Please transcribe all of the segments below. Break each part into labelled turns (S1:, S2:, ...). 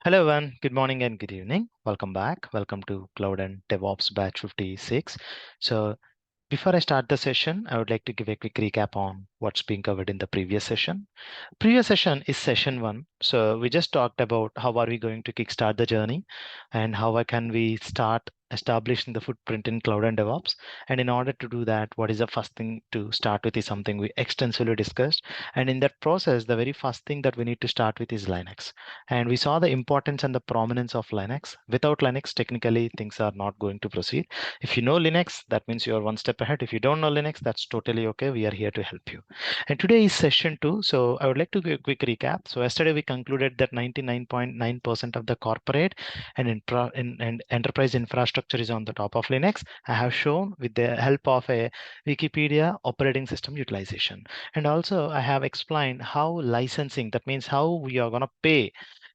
S1: Hello everyone, good morning and good evening. Welcome back. Welcome to Cloud and DevOps Batch 56. So before I start the session, I would like to give a quick recap on what's being covered in the previous session. Previous session is session 1. So we just talked about how are we going to kickstart the journey and how can we start establishing the footprint in cloud and DevOps. And in order to do that, what is the first thing to start with is something we extensively discussed. And in that process, the very first thing that we need to start with is Linux. And we saw the importance and the prominence of Linux. Without Linux, technically things are not going to proceed. If you know Linux, that means you're one step ahead. If you don't know Linux, that's totally okay. We are here to help you. And today is session 2. So I would like to give a quick recap. So yesterday we concluded that 99.9% of the corporate and enterprise infrastructure is on the top of Linux. I have shown with the help of a Wikipedia operating system utilization. And also I have explained how licensing, that means how we are going to pay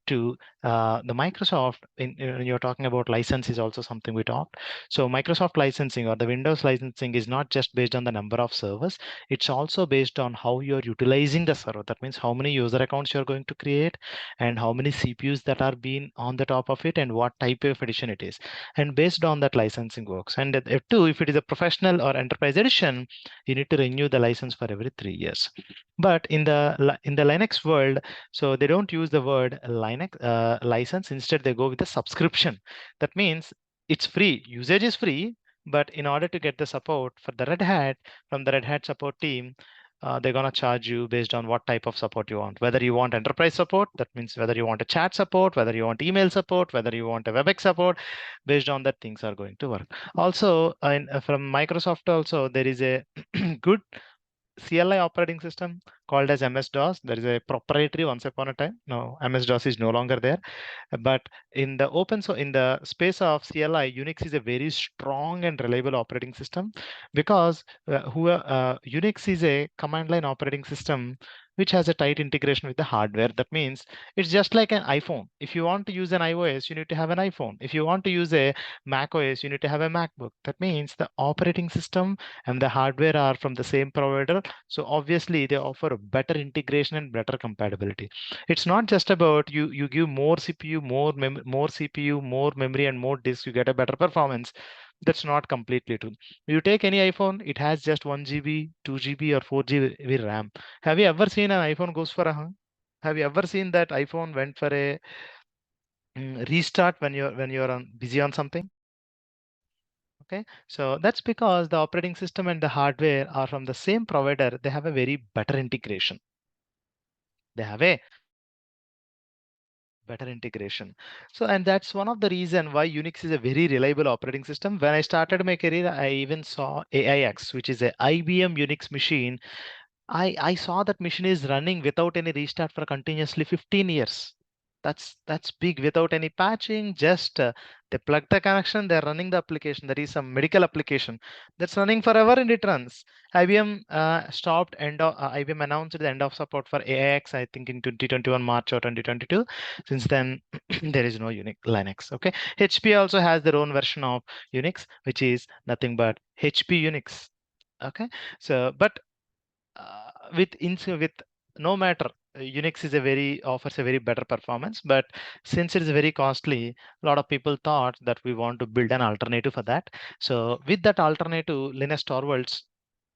S1: to the Microsoft. When you're talking about license is also something we talked. So Microsoft licensing or the Windows licensing is not just based on the number of servers. It's also based on how you're utilizing the server. That means how many user accounts you're going to create and how many CPUs that are being on the top of it and what type of edition it is. And based on that licensing works. And if it is a professional or enterprise edition, you need to renew the license for every 3 years. But in the Linux world, so they don't use the word Linux license. Instead, they go with the subscription. That means it's free. Usage is free, but in order to get the support for the Red Hat from the Red Hat support team, they're gonna charge you based on what type of support you want. Whether you want enterprise support, that means whether you want a chat support, whether you want email support, whether you want a WebEx support, based on that things are going to work. Also, from Microsoft also there is a good CLI operating system called as MS-DOS. There is a proprietary once upon a time. Now MS-DOS is no longer there. But in the space of CLI, Unix is a very strong and reliable operating system because Unix is a command line operating system which has a tight integration with the hardware. That means it's just like an iPhone. If you want to use an iOS, you need to have an iPhone. If you want to use a Mac OS, you need to have a MacBook. That means the operating system and the hardware are from the same provider. So obviously they offer better integration and better compatibility. It's not just about you give more CPU, more CPU, more memory and more disk, you get a better performance. That's not completely true. You take any iPhone, it has just 1 GB, 2 GB or 4 GB RAM. Have you ever seen an iPhone goes for a hung? Have you ever seen that iPhone went for a restart when you're busy on something? Okay, so that's because the operating system and the hardware are from the same provider. They have a very better integration. They have a better integration. So, and that's one of the reason why Unix is a very reliable operating system. When I started my career, I even saw AIX, which is a IBM Unix machine. I saw that machine is running without any restart for continuously 15 years. That's big without any patching. Just they plug the connection, they're running the application. There is some medical application that's running forever and it runs. IBM stopped IBM announced the end of support for AIX, I think in 2021 March or 2022. Since then, there is no Unix Linux. Okay, HP also has their own version of Unix, which is nothing but HP Unix. Okay, so but with no matter Unix is a very offers a very better performance, but since it is very costly, a lot of people thought that we want to build an alternative for that. So with that alternative, Linus Torvalds,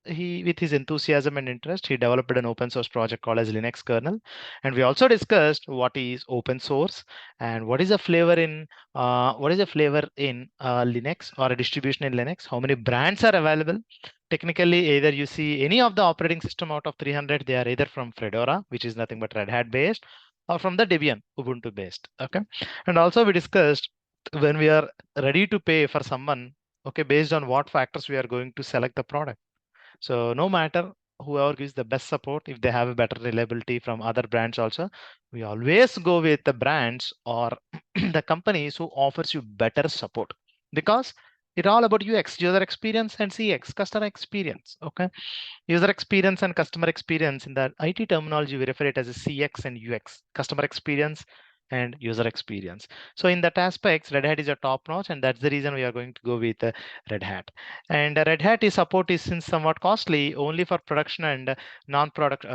S1: he with his enthusiasm and interest, he developed an open source project called as Linux kernel. And we also discussed what is open source and what is a flavor in Linux or a distribution in Linux, how many brands are available. Technically, either you see any of the operating system out of 300, they are either from Fedora, which is nothing but Red Hat based, or from the Debian, Ubuntu based. Okay. And also we discussed when we are ready to pay for someone, okay, based on what factors we are going to select the product. So no matter whoever gives the best support, if they have a better reliability from other brands also, we always go with the brands or the companies who offers you better support because it's all about UX, user experience, and CX, customer experience. Okay, user experience and customer experience in the IT terminology, we refer it as a CX and UX, customer experience and user experience. So in that aspects, Red Hat is a top notch, and that's the reason we are going to go with Red Hat. And Red Hat is support is since somewhat costly, only for production and non-product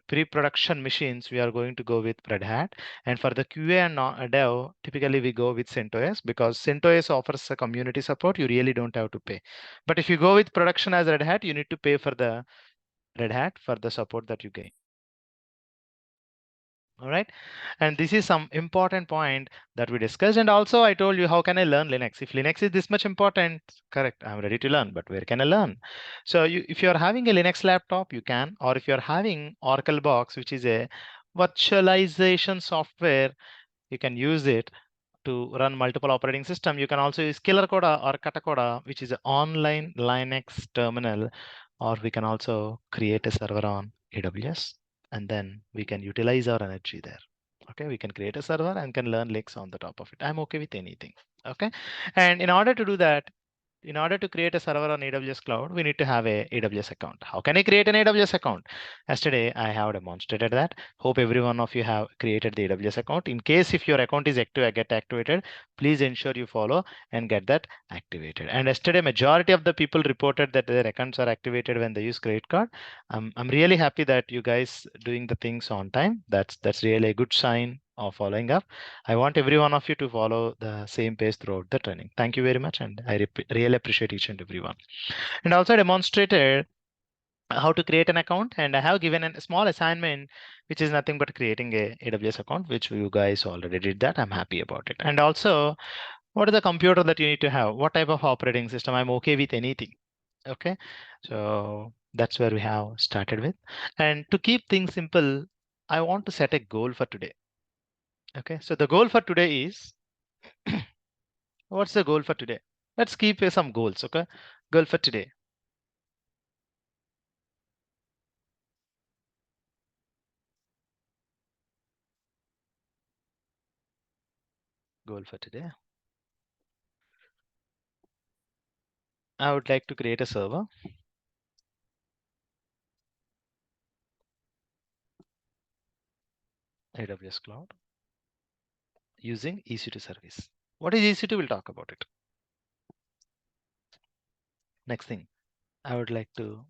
S1: pre-production machines. We are going to go with Red Hat, and for the QA and dev, typically we go with CentOS because CentOS offers a community support. You really don't have to pay. But if you go with production as Red Hat, you need to pay for the Red Hat for the support that you gain. All right. And this is some important point that we discussed. And also I told you, how can I learn Linux? If Linux is this much important, correct, I'm ready to learn, but where can I learn? So if you're having a Linux laptop, you can, or if you're having Oracle Box, which is a virtualization software, you can use it to run multiple operating system. You can also use Killer Coda or Katacoda, which is an online Linux terminal, or we can also create a server on AWS, and then we can utilize our energy there. Okay, we can create a server and can learn Linux on the top of it. I'm okay with anything. Okay, and in order to do that, in order to create a server on AWS cloud, we need to have a AWS account. How can I create an AWS account? Yesterday, I have demonstrated that. Hope every one of you have created the AWS account. In case if your account is active, get activated, please ensure you follow and get that activated. And yesterday, majority of the people reported that their accounts are activated when they use credit card. I'm really happy that you guys doing the things on time. That's really a good sign of following up. I want every one of you to follow the same pace throughout the training. Thank you very much, and I really appreciate each and every one. And also demonstrated how to create an account, and I have given a small assignment, which is nothing but creating a AWS account, which you guys already did that. I'm happy about it. And also, what is the computer that you need to have? What type of operating system? I'm okay with anything. Okay, so that's where we have started with. And to keep things simple, I want to set a goal for today. Okay, so the goal for today is what's the goal for today? Let's keep some goals. Okay, goal for today. Goal for today. I would like to create a server, AWS Cloud, using EC2 service. What is EC2? We'll talk about it. Next thing, I would like to,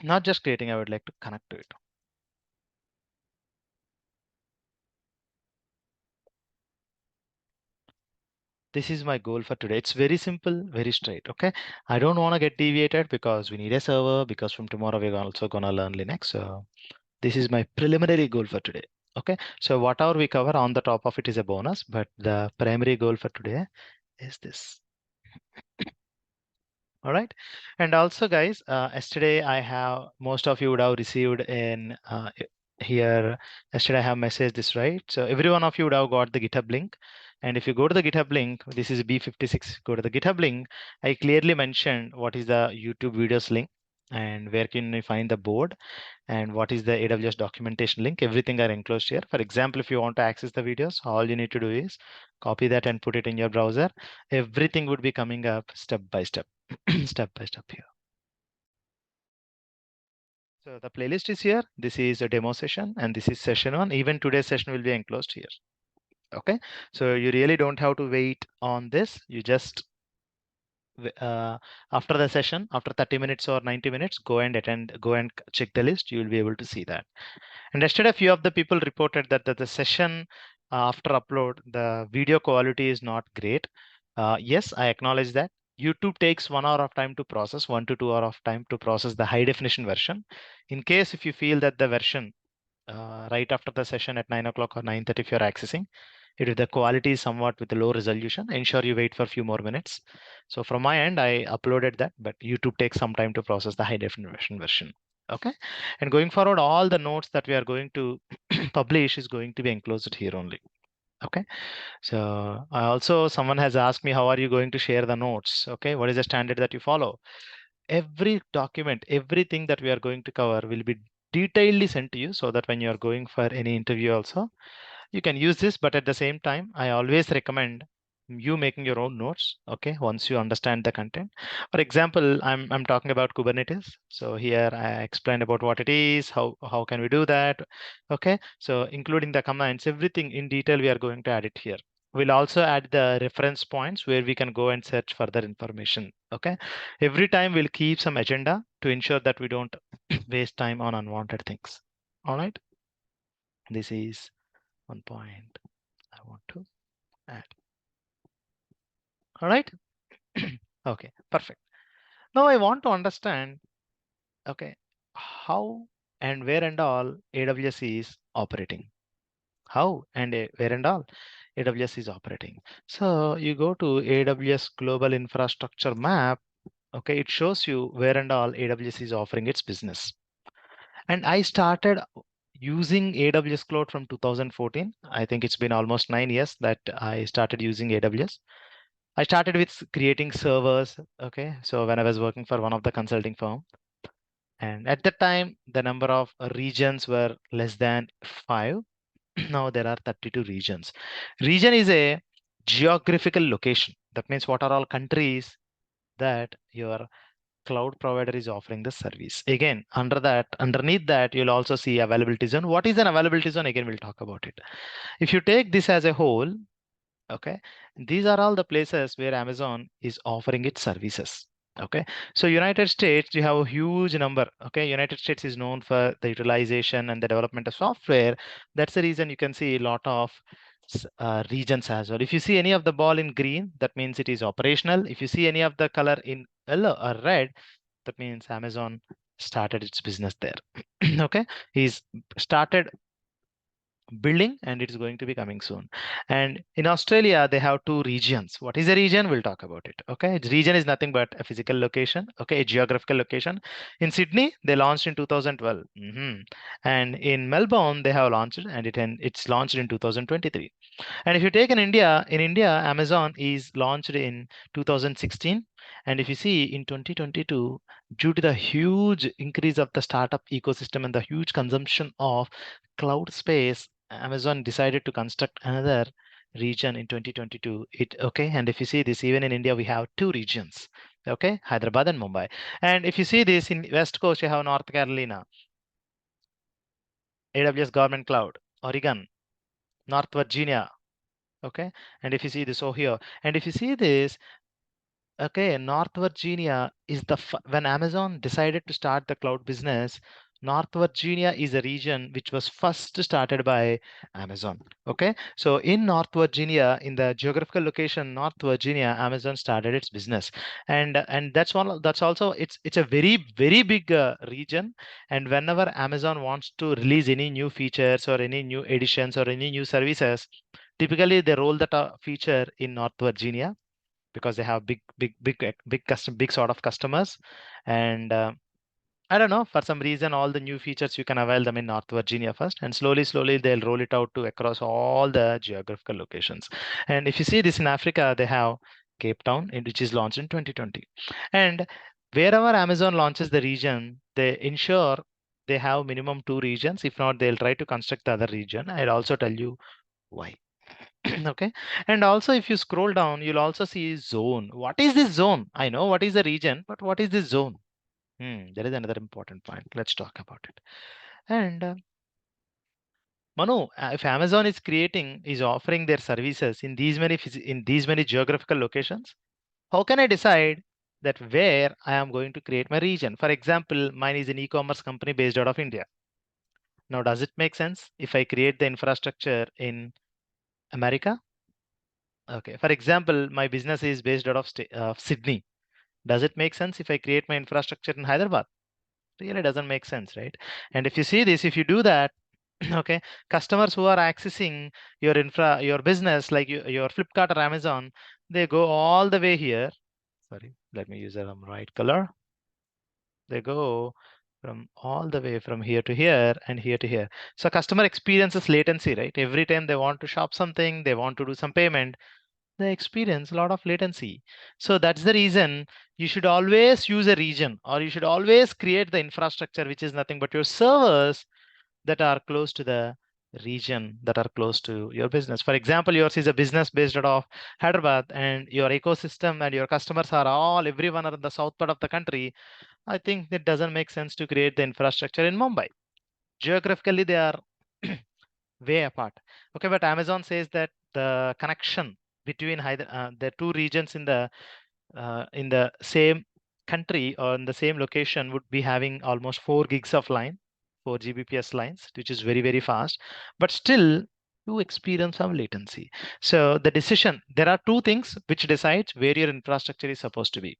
S1: not just creating, I would like to connect to it. This is my goal for today. It's very simple, very straight. Okay, I don't want to get deviated because we need a server, because from tomorrow we're also gonna learn Linux. So this is my preliminary goal for today. Okay, so whatever we cover on the top of it is a bonus, but the primary goal for today is this. All right. And also guys, yesterday I have, most of you would have received in here, yesterday I have messaged this, right? So every one of you would have got the GitHub link. And if you go to the GitHub link, this is B56, go to the GitHub link. I clearly mentioned what is the YouTube videos link and where can you find the board and what is the AWS documentation link. Everything are enclosed here. For example, if you want to access the videos, all you need to do is copy that and put it in your browser. Everything would be coming up step by step. Step by step here. So the playlist is here. This is a demo session and this is session 1. Even today's session will be enclosed here. Okay, so you really don't have to wait on this. You just after the session, after 30 minutes or 90 minutes, go and check the list. You will be able to see that. And yesterday, a few of the people reported that the session after upload, the video quality is not great. Yes, I acknowledge that. YouTube takes 1 hour of time to process, 1 to 2 hour of time to process the high definition version. In case if you feel that the version right after the session at 9 o'clock or 9:30, if you're accessing, if the quality is somewhat with a low resolution, ensure you wait for a few more minutes. So from my end, I uploaded that, but YouTube takes some time to process the high definition version. Okay, and going forward, all the notes that we are going to publish is going to be enclosed here only. Okay, so also someone has asked me, how are you going to share the notes? Okay, what is the standard that you follow? Every document, everything that we are going to cover will be detailedly sent to you so that when you are going for any interview also, you can use this. But at the same time, I always recommend you making your own notes, okay, once you understand the content. For example, I'm talking about Kubernetes. So here I explained about what it is, how can we do that, okay. So including the commands, everything in detail, we are going to add it here. We'll also add the reference points where we can go and search further information, okay. Every time we'll keep some agenda to ensure that we don't waste time on unwanted things. All right, this is one point I want to add. All right. Okay, perfect. Now I want to understand, okay, how and where and all AWS is operating. How and where and all AWS is operating. So you go to AWS Global Infrastructure Map. Okay, it shows you where and all AWS is offering its business. And I started using AWS Cloud from 2014. I think it's been almost 9 years that I started using AWS. I started with creating servers. Okay, so when I was working for one of the consulting firm, and at that time, the number of regions were less than 5. Now there are 32 regions. Region is a geographical location. That means what are all countries that your cloud provider is offering the service. Again, underneath that, you'll also see availability zone. What is an availability zone? Again, we'll talk about it. If you take this as a whole, okay, these are all the places where Amazon is offering its services. Okay, so United States, you have a huge number. Okay, United States is known for the utilization and the development of software. That's the reason you can see a lot of regions as well. If you see any of the ball in green, that means it is operational. If you see any of the color in yellow or red, that means Amazon started its business there. Okay, he's started building and it's going to be coming soon. And in Australia, they have two regions. What is a region? We'll talk about it. Okay. Region is nothing but a physical location. Okay. A geographical location. In Sydney, they launched in 2012. And in Melbourne, they have launched and it's launched in 2023. And if you take in India, Amazon is launched in 2016. And if you see in 2022, due to the huge increase of the startup ecosystem and the huge consumption of cloud space, Amazon decided to construct another region in 2022. And if you see this, even in India, we have two regions. Okay, Hyderabad and Mumbai. And if you see this in West Coast, you have North Carolina, AWS Government Cloud, Oregon, North Virginia. Okay, and if you see this over here, and if you see this, okay, North Virginia is when Amazon decided to start the cloud business, North Virginia is a region which was first started by Amazon. Okay, so in North Virginia, in the geographical location North Virginia, Amazon started its business, and that's also it's a very big region. And whenever Amazon wants to release any new features or any new editions or any new services, typically they roll that feature in North Virginia because they have big sort of customers. And I don't know, for some reason all the new features you can avail them in North Virginia first, and slowly they'll roll it out to across all the geographical locations. And if you see this in Africa, they have Cape Town, which is launched in 2020. And wherever Amazon launches the region, they ensure they have minimum 2 regions. If not, they'll try to construct the other region. I'll also tell you why. Okay, and also if you scroll down, you'll also see zone. What is this zone? I know what is the region, but what is this zone? That is another important point. Let's talk about it. And Manu, if Amazon is offering their services in in these many geographical locations, how can I decide that where I am going to create my region? For example, mine is an e-commerce company based out of India. Now, does it make sense if I create the infrastructure in America? Okay. For example, my business is based out of Sydney. Does it make sense if I create my infrastructure in Hyderabad? Really doesn't make sense, right? And if you see this, if you do that, okay, customers who are accessing your business, like your Flipkart or Amazon, they go all the way here. Sorry, let me use the right color. They go from all the way from here to here and here to here. So customer experiences latency, right? Every time they want to shop something, they want to do some payment, they experience a lot of latency. So that's the reason you should always use a region, or you should always create the infrastructure, which is nothing but your servers that are close to the region that are close to your business. For example, yours is a business based out of Hyderabad, and your ecosystem and your customers are all everyone are in the south part of the country. I think it doesn't make sense to create the infrastructure in Mumbai. Geographically, they are way apart. Okay, but Amazon says that the connection between the two regions in the same country or in the same location would be having almost 4 gigs of line, 4 Gbps lines, which is very, very fast, but still you experience some latency. So the decision, there are two things which decides where your infrastructure is supposed to be.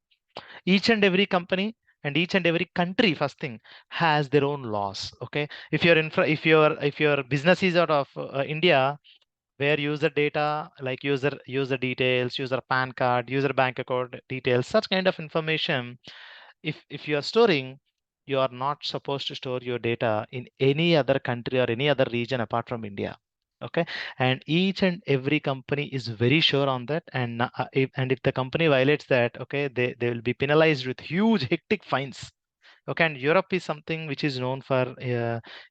S1: Each and every company and each and every country, first thing, has their own laws. Okay, if your business is out of India, where user data like user details, user PAN card, user bank account details, such kind of information, if you are storing, you are not supposed to store your data in any other country or any other region apart from India. Okay, and each and every company is very sure on that, and if the company violates that, okay, they will be penalized with huge hectic fines. Okay, and Europe is something which is known for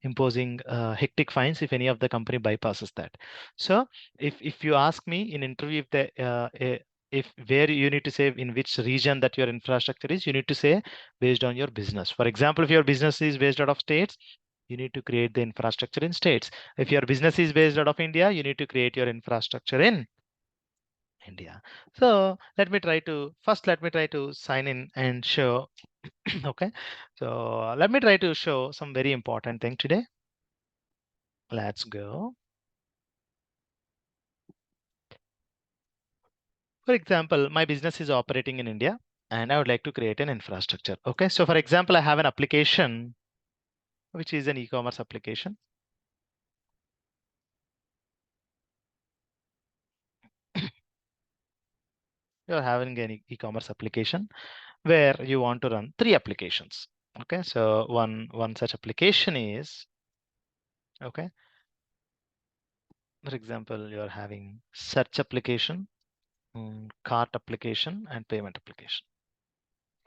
S1: imposing hectic fines if any of the company bypasses that. So if you ask me in interview, if where you need to say in which region that your infrastructure is, you need to say based on your business. For example, if your business is based out of states, you need to create the infrastructure in states. If your business is based out of India, you need to create your infrastructure in India. So let me try to sign in and show. Okay, so let me try to show some very important thing today. Let's go. For example, my business is operating in India and I would like to create an infrastructure. Okay, so for example, I have an application which is an e-commerce application. You're having an e-commerce application where you want to run 3 applications. Okay, so one such application is, okay, for example, you're having search application, cart application, and payment application.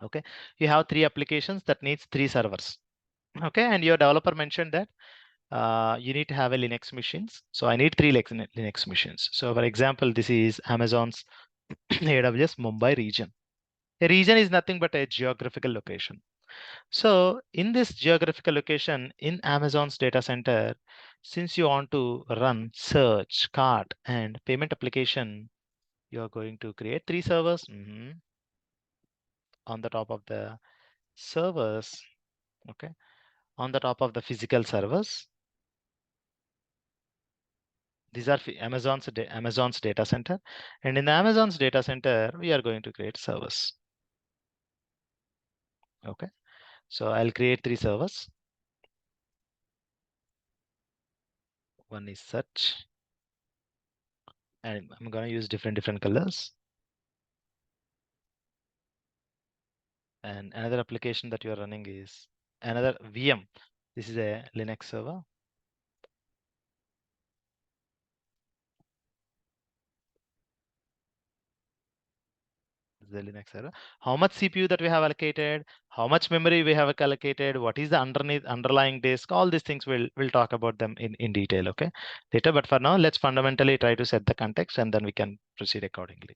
S1: Okay, you have 3 applications that needs 3 servers. Okay, and your developer mentioned that you need to have a Linux machines. So I need 3 Linux machines. So for example, this is Amazon's AWS Mumbai region. A region is nothing but a geographical location. So in this geographical location in Amazon's data center, since you want to run search, cart, and payment application, you are going to create 3 servers. On the top of the servers. Okay, on the top of the physical servers, these are Amazon's data center, and in the Amazon's data center we are going to create servers. Okay, so I'll create 3 servers. One is search, and I'm going to use different colors. And another application that you are running is another VM. This is a Linux server. The Linux server. How much CPU that we have allocated, how much memory we have allocated, what is the underlying disk, all these things we'll talk about them in detail, okay, later. But for now, let's fundamentally try to set the context and then we can proceed accordingly.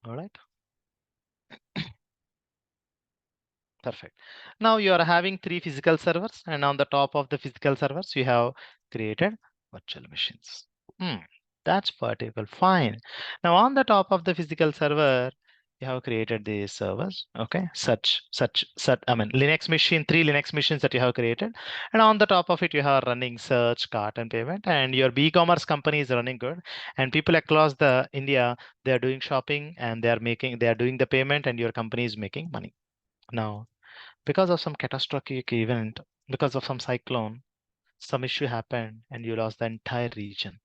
S1: All right. Perfect. Now you are having 3 physical servers, and on the top of the physical servers, you have created virtual machines. That's particle. Fine. Now on the top of the physical server, you have created these servers. Okay, I mean Linux machine, 3 Linux machines that you have created, and on the top of it, you have running search, cart, and payment, and your e-commerce company is running good, and people across the India, they are doing shopping and they are doing the payment, and your company is making money. Now because of some catastrophic event, because of some cyclone, some issue happened and you lost the entire region.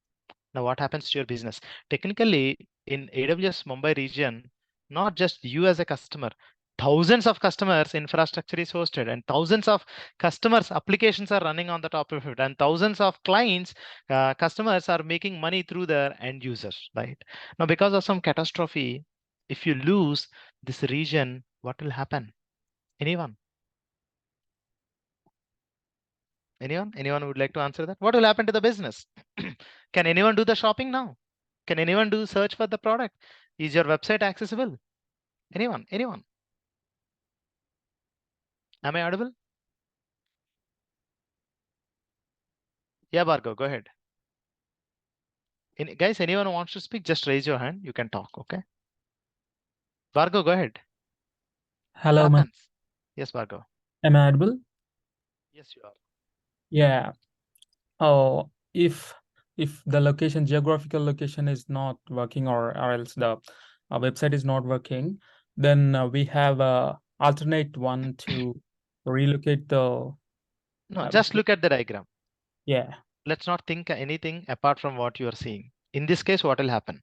S1: Now what happens to your business? Technically, in AWS Mumbai region, not just you as a customer, thousands of customers infrastructure is hosted, and thousands of customers applications are running on the top of it, and thousands of clients customers are making money through their end users, right? Now because of some catastrophe, if you lose this region, what will happen? Anyone? Anyone would like to answer that? What will happen to the business? Can anyone do the shopping now? Can anyone do search for the product? Is your website accessible? Anyone? Am I audible? Yeah, Bhargav, go ahead. Guys, anyone who wants to speak, just raise your hand. You can talk, okay? Bhargav, go ahead. What
S2: Hello,
S1: happens? Yes, Bhargav.
S2: am I audible?
S1: Yes, you are.
S2: Yeah. Oh, if the location, geographical location is not working, or else the website is not working, then we have a alternate one to relocate the
S1: No, just look at the diagram.
S2: yeah,
S1: Let's not think anything apart from what you are seeing. In this case, what will happen?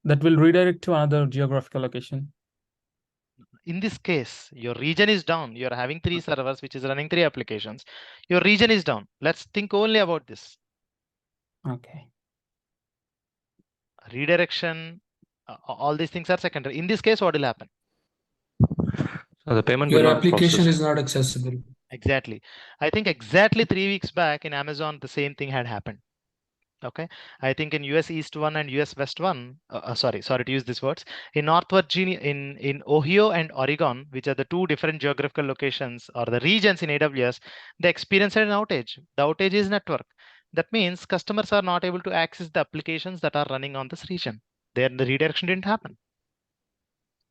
S2: that will redirect to another geographical location.
S1: In this case, your region is down. You're having 3 servers, which is running 3 applications. Your region is down. Let's think only about this.
S2: Okay.
S1: Redirection, all these things are secondary. In this case, what will happen?
S3: So the payment will
S4: Your
S3: not
S4: application
S3: process.
S4: is not accessible.
S1: Exactly. I think exactly 3 weeks back in Amazon, the same thing had happened. Okay. I think in US East 1 and US West 1, sorry to use these words, in North Virginia, in Ohio and Oregon, which are the 2 different geographical locations or the regions in AWS, they experienced an outage. The outage is network. That means customers are not able to access the applications that are running on this region. There, the redirection didn't happen.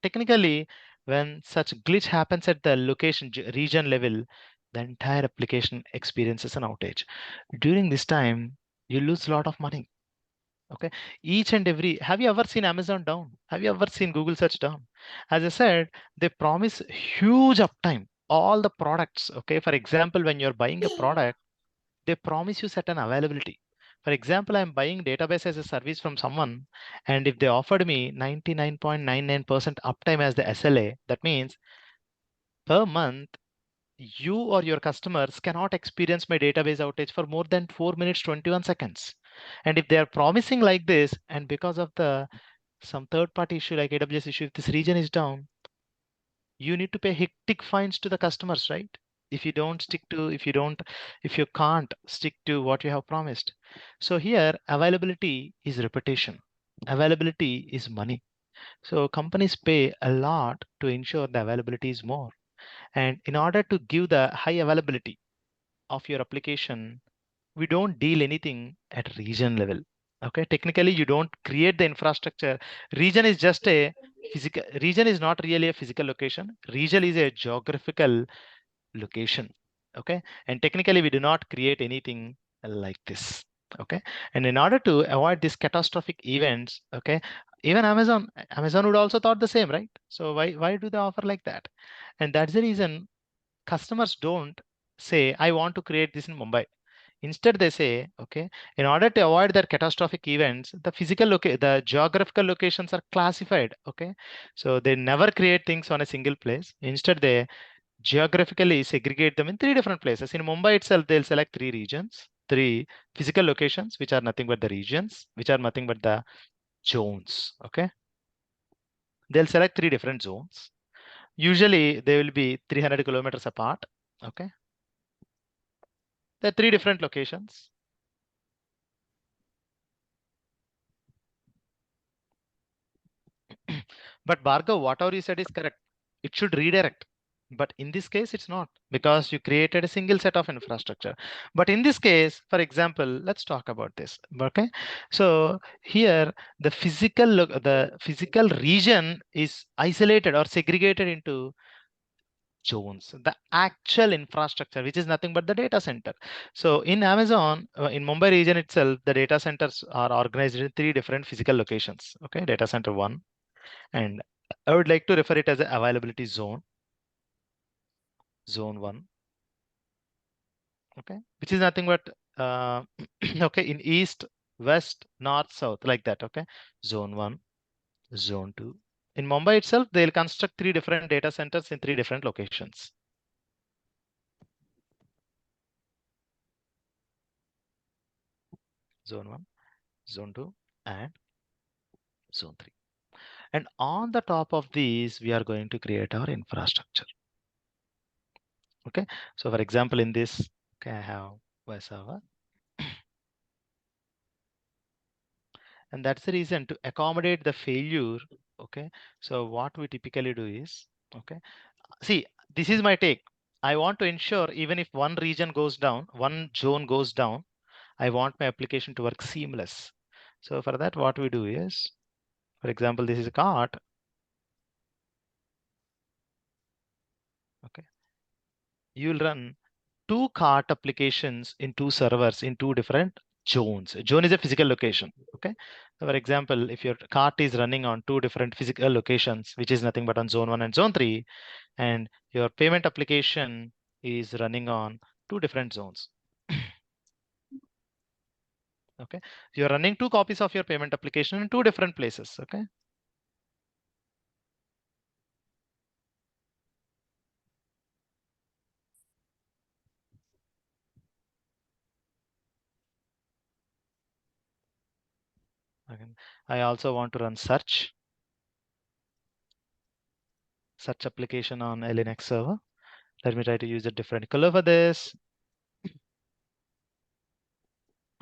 S1: Technically, when such glitch happens at the location region level, the entire application experiences an outage. During this time, you lose a lot of money. Okay, each and every, have you ever seen Amazon down? Have you ever seen Google search down? As I said, they promise huge uptime, all the products. Okay, for example, when you're buying a product, they promise you certain availability. For example, I'm buying database as a service from someone, and if they offered me 99.99% uptime as the SLA, that means per month you or your customers cannot experience my database outage for more than 4 minutes 21 seconds. And if they are promising like this, and because of the some third party issue like AWS issue, if this region is down, you need to pay hectic fines to the customers, right? If you don't stick to, if you can't stick to what you have promised. So here availability is reputation, availability is money. So companies pay a lot to ensure the availability is more. And in order to give the high availability of your application, we don't deal anything at region level. Okay, technically you don't create the infrastructure. Region is just a physical, region is not really a physical location. Region is a geographical location. Okay, and technically we do not create anything like this. Okay, and in order to avoid these catastrophic events, okay, even Amazon would also thought the same, right? So why do they offer like that? And that's the reason customers don't say, I want to create this in Mumbai. Instead, they say, okay, in order to avoid their catastrophic events, the geographical locations are classified. Okay, so they never create things on a single place. Instead, they geographically segregate them in 3 different places. In Mumbai itself, they'll select 3 regions, 3 physical locations, which are nothing but the regions, which are nothing but the zones. Okay, they'll select 3 different zones. Usually, they will be 300 kilometers apart. Okay, there are 3 different locations. But Bhargav, whatever you said is correct. It should redirect. But in this case, it's not, because you created a single set of infrastructure. But in this case, for example, let's talk about this. Okay. So here the physical region is isolated or segregated into zones, the actual infrastructure, which is nothing but the data center. So in Amazon, in Mumbai region itself, the data centers are organized in 3 different physical locations. Okay, data center 1, and I would like to refer it as a availability zone, zone 1. Okay, which is nothing but okay, in east west, north, south, like that. Okay, zone 1, zone 2. In Mumbai itself, they'll construct 3 different data centers in 3 different locations. Zone 1, zone 2, and zone 3. And on the top of these, we are going to create our infrastructure. Okay, so for example, in this, okay, I have web server. And that's the reason to accommodate the failure. Okay, so what we typically do is, okay, see, this is my take. I want to ensure even if one region goes down, one zone goes down, I want my application to work seamless. So for that, what we do is, for example, this is a cart. Okay, you will run 2 cart applications in 2 servers in 2 different zones. Zone is a physical location. Okay, so for example, if your cart is running on 2 different physical locations, which is nothing but on zone 1 and zone 3, and your payment application is running on 2 different zones. Okay, you're running 2 copies of your payment application in 2 different places. Okay, again, I also want to run search application on a Linux server. Let me try to use a different color for this.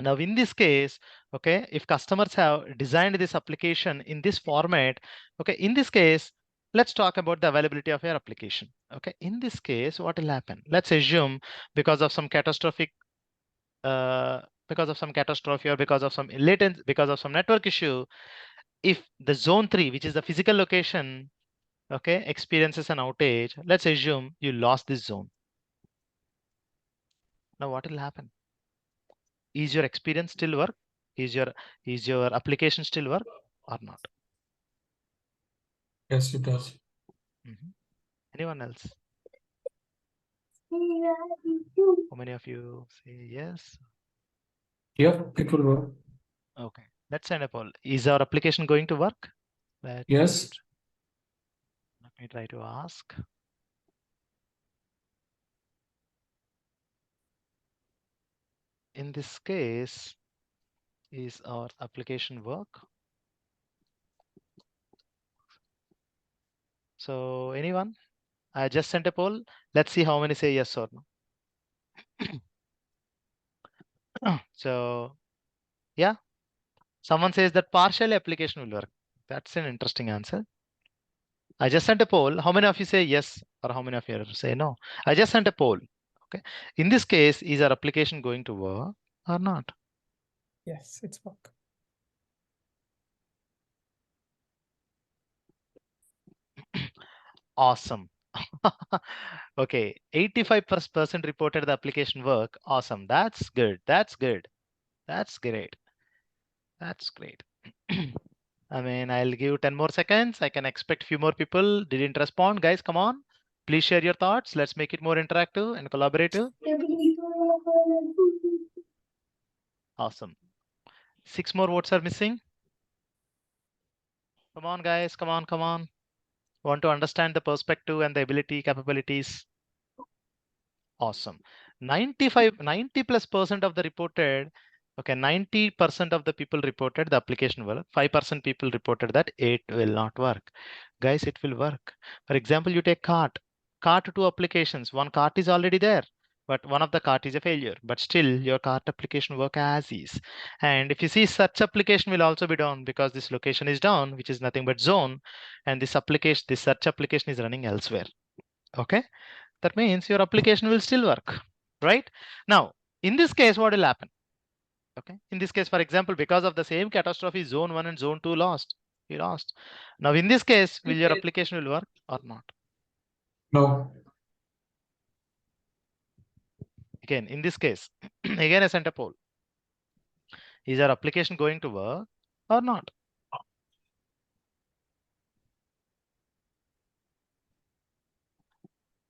S1: Now in this case, okay, if customers have designed this application in this format, okay, in this case, let's talk about the availability of your application. Okay, in this case, what will happen? Let's assume because of some catastrophic or because of some latency, because of some network issue, if the zone 3, which is the physical location, okay, experiences an outage, let's assume you lost this zone. Now what will happen? Is your experience still work? Is your application still work or not?
S4: Yes, it does.
S1: Anyone else? How many of you say yes?
S4: Yep, it will work.
S1: Okay, let's send a poll. Is our application going to work?
S4: Yes.
S1: Let me try to ask. In this case, is our application work? So anyone? I just sent a poll. Let's see how many say yes or no. So yeah, someone says that partial application will work. That's an interesting answer. I just sent a poll. How many of you say yes or how many of you say no? I just sent a poll. Okay. In this case, is our application going to work or not?
S2: Yes, it's work.
S1: Awesome. Okay, 85% reported the application work. Awesome. That's good. That's good. That's great. That's great. I mean, I'll give 10 more seconds. I can expect few more people didn't respond. Guys, come on. Please share your thoughts. Let's make it more interactive and collaborative. Awesome. 6 more votes are missing. Come on, guys. Come on, come on. Want to understand the perspective and the ability capabilities. Awesome. 90+% of the reported, okay, 90% of the people reported the application will work. 5% people reported that it will not work. Guys, it will work. For example, you take cart 2 applications. One cart is already there, but one of the cart is a failure, but still your cart application work as is. And if you see search application will also be down because this location is down, which is nothing but zone, and this search application is running elsewhere. Okay, that means your application will still work, right? Now, in this case, what will happen? Okay, in this case, for example, because of the same catastrophe, zone 1 and zone 2 lost. We lost. Now, in this case, will your application will work or not?
S4: No.
S1: Again, in this case, again, I sent a poll. Is our application going to work or not?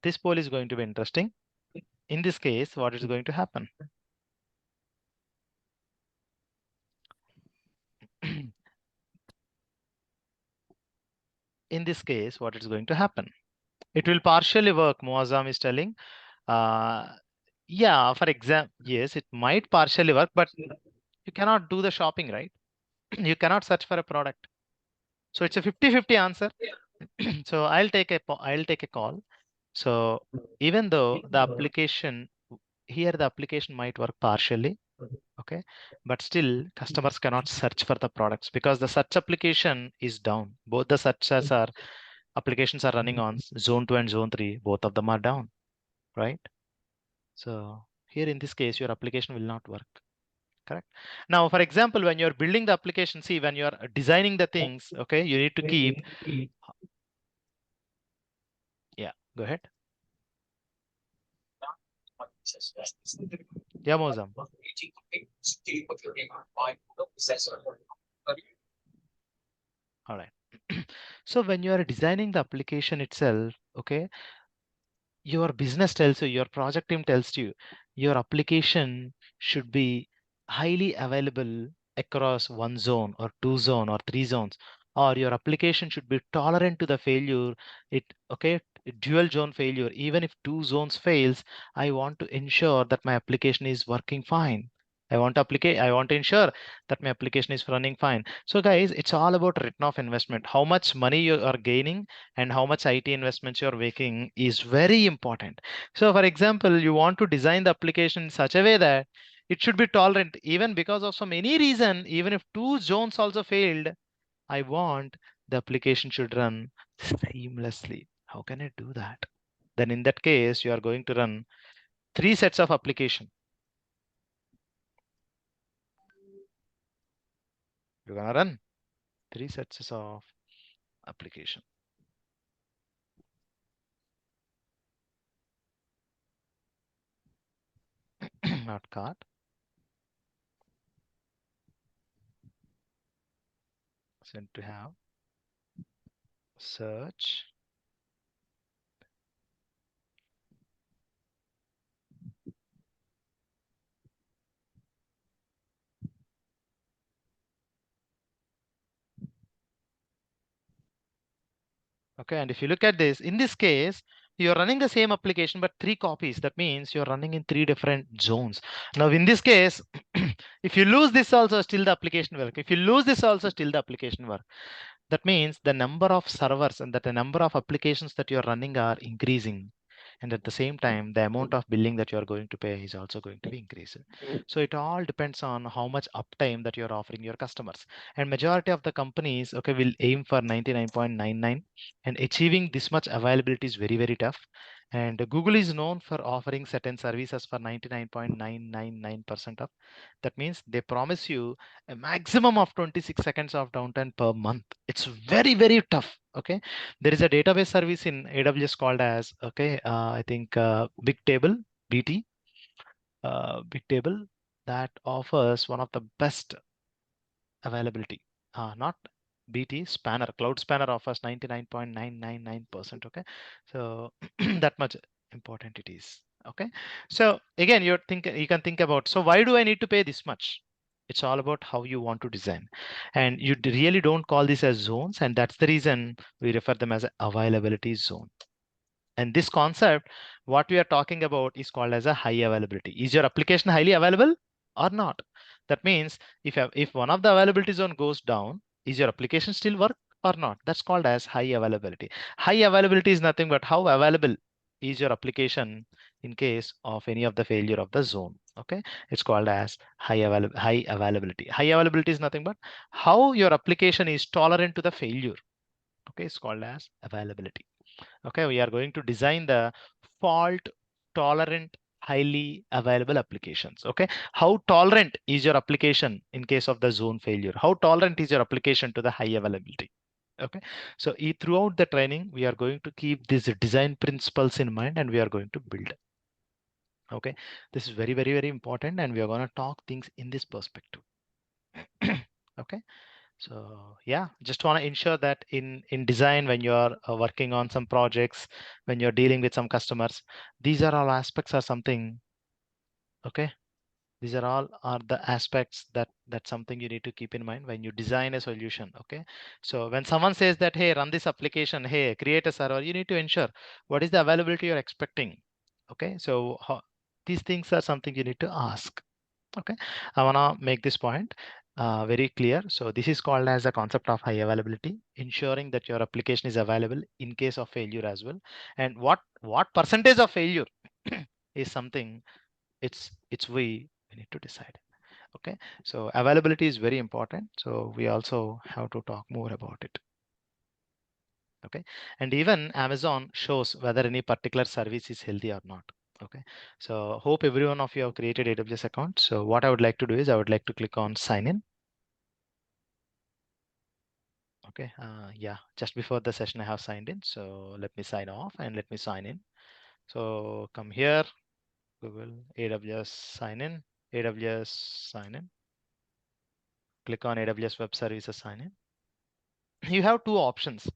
S1: This poll is going to be interesting. In this case, what is going to happen? in this case, what is going to happen? It will partially work, Muazzam is telling. Yeah, for example, yes, it might partially work, but you cannot do the shopping, right? You cannot search for a product. So it's a 50-50 answer. So I'll take a call. So even though the application here, the application might work partially, okay, but still customers cannot search for the products because the search application is down. Both the searches are applications are running on zone 2 and zone 3. Both of them are down, right? So here in this case, your application will not work. Correct. Now, for example, when you're building the application, see, when you're designing the things, okay, you need to keep. Yeah, go ahead. Yeah, Mozam. All right. So when you are designing the application itself, okay, your business tells you, your project team tells you, your application should be highly available across one zone or two zone or three zones, or your application should be tolerant to the failure. Okay, dual zone failure. Even if two zones fails, I want to ensure that my application is working fine. I want to ensure that my application is running fine. So guys, it's all about return of investment. How much money you are gaining and how much IT investments you're making is very important. So for example, you want to design the application in such a way that it should be tolerant even because of some any reason, even if two zones also failed, I want the application should run seamlessly. How can I do that? Then in that case, you are going to run 3 sets of application. You're gonna run 3 sets of application. Not card. So to have search. Okay, and if you look at this, in this case, you're running the same application, but 3 copies. That means you're running in 3 different zones. Now, in this case, if you lose this also, still the application work. If you lose this also, still the application work. That means the number of servers and that the number of applications that you're running are increasing. And at the same time, the amount of billing that you're going to pay is also going to be increasing. So it all depends on how much uptime that you're offering your customers. And majority of the companies, okay, will aim for 99.99, and achieving this much availability is very, very tough. And Google is known for offering certain services for 99.999% of. That means they promise you a maximum of 26 seconds of downtime per month. It's very, very tough. Okay, there is a database service in AWS called as, okay, I think Bigtable, BT, Bigtable, that offers one of the best availability. Not BT, Spanner, Cloud Spanner offers 99.999%. Okay, so that much important it is. Okay, so again, you can think about, so why do I need to pay this much? It's all about how you want to design, and you really don't call this as zones, and that's the reason we refer them as availability zone. And this concept, what we are talking about, is called as a high availability. Is your application highly available or not? That means if one of the availability zone goes down, is your application still work or not? That's called as high availability. High availability is nothing but how available is your application in case of any of the failure of the zone. Okay, it's called as high availability. High availability is nothing but how your application is tolerant to the failure. Okay, it's called as availability. Okay, we are going to design the fault tolerant highly available applications. Okay, how tolerant is your application in case of the zone failure? How tolerant is your application to the high availability? Okay, so throughout the training, we are going to keep these design principles in mind, and we are going to build. Okay, this is very, very, very important, and we are going to talk things in this perspective. Okay. So yeah, just want to ensure that in design, when you're working on some projects, when you're dealing with some customers, these are all aspects are something, okay, These are all the aspects that's something you need to keep in mind when you design a solution. Okay, so when someone says that, hey, run this application, hey, create a server, you need to ensure what is the availability you're expecting. Okay, so these things are something you need to ask. Okay, I want to make this point very clear. So this is called as a concept of high availability, ensuring that your application is available in case of failure as well. And what percentage of failure is something it's we need to decide. Okay, so availability is very important. So we also have to talk more about it. Okay, and even Amazon shows whether any particular service is healthy or not. Okay, so hope every one of you have created AWS account. So what I would like to do is I would like to click on sign in. Okay, yeah, just before the session I have signed in. So let me sign off and let me sign in. So come here, Google AWS sign in, AWS sign in. Click on AWS Web Services sign in. You have two options,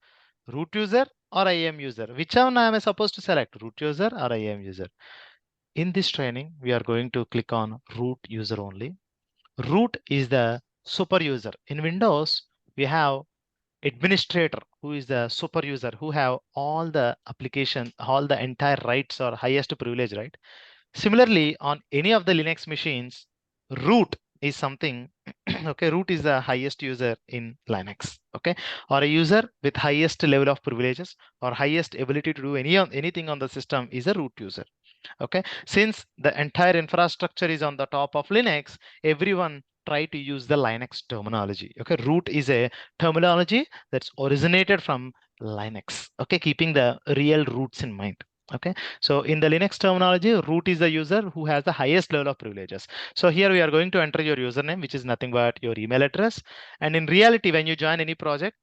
S1: root user or IAM user. Which one I am supposed to select, root user or IAM user? In this training, we are going to click on root user only. Root is the super user. In Windows, we have administrator who is the super user who have all the application, all the entire rights or highest privilege, right? Similarly, on any of the Linux machines, root is something, okay, root is the highest user in Linux, okay, or a user with highest level of privileges or highest ability to do anything on the system is a root user. Okay, since the entire infrastructure is on the top of Linux, everyone try to use the Linux terminology. Okay, root is a terminology that's originated from Linux. Okay, keeping the real roots in mind. Okay, so in the Linux terminology, root is the user who has the highest level of privileges. So here we are going to enter your username, which is nothing but your email address. And in reality, when you join any project,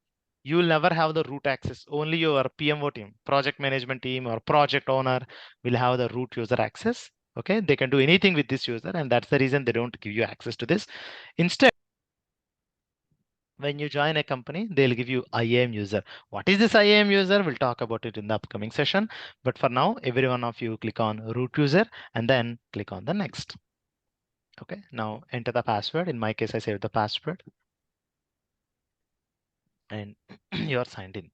S1: you will never have the root access. Only your PMO team, project management team or project owner will have the root user access. Okay, they can do anything with this user, and that's the reason they don't give you access to this. Instead, when you join a company, they'll give you IAM user. What is this IAM user? We'll talk about it in the upcoming session. But for now, every one of you click on root user and then click on the next. Okay, now enter the password. In my case, I saved the password. And you're signed in.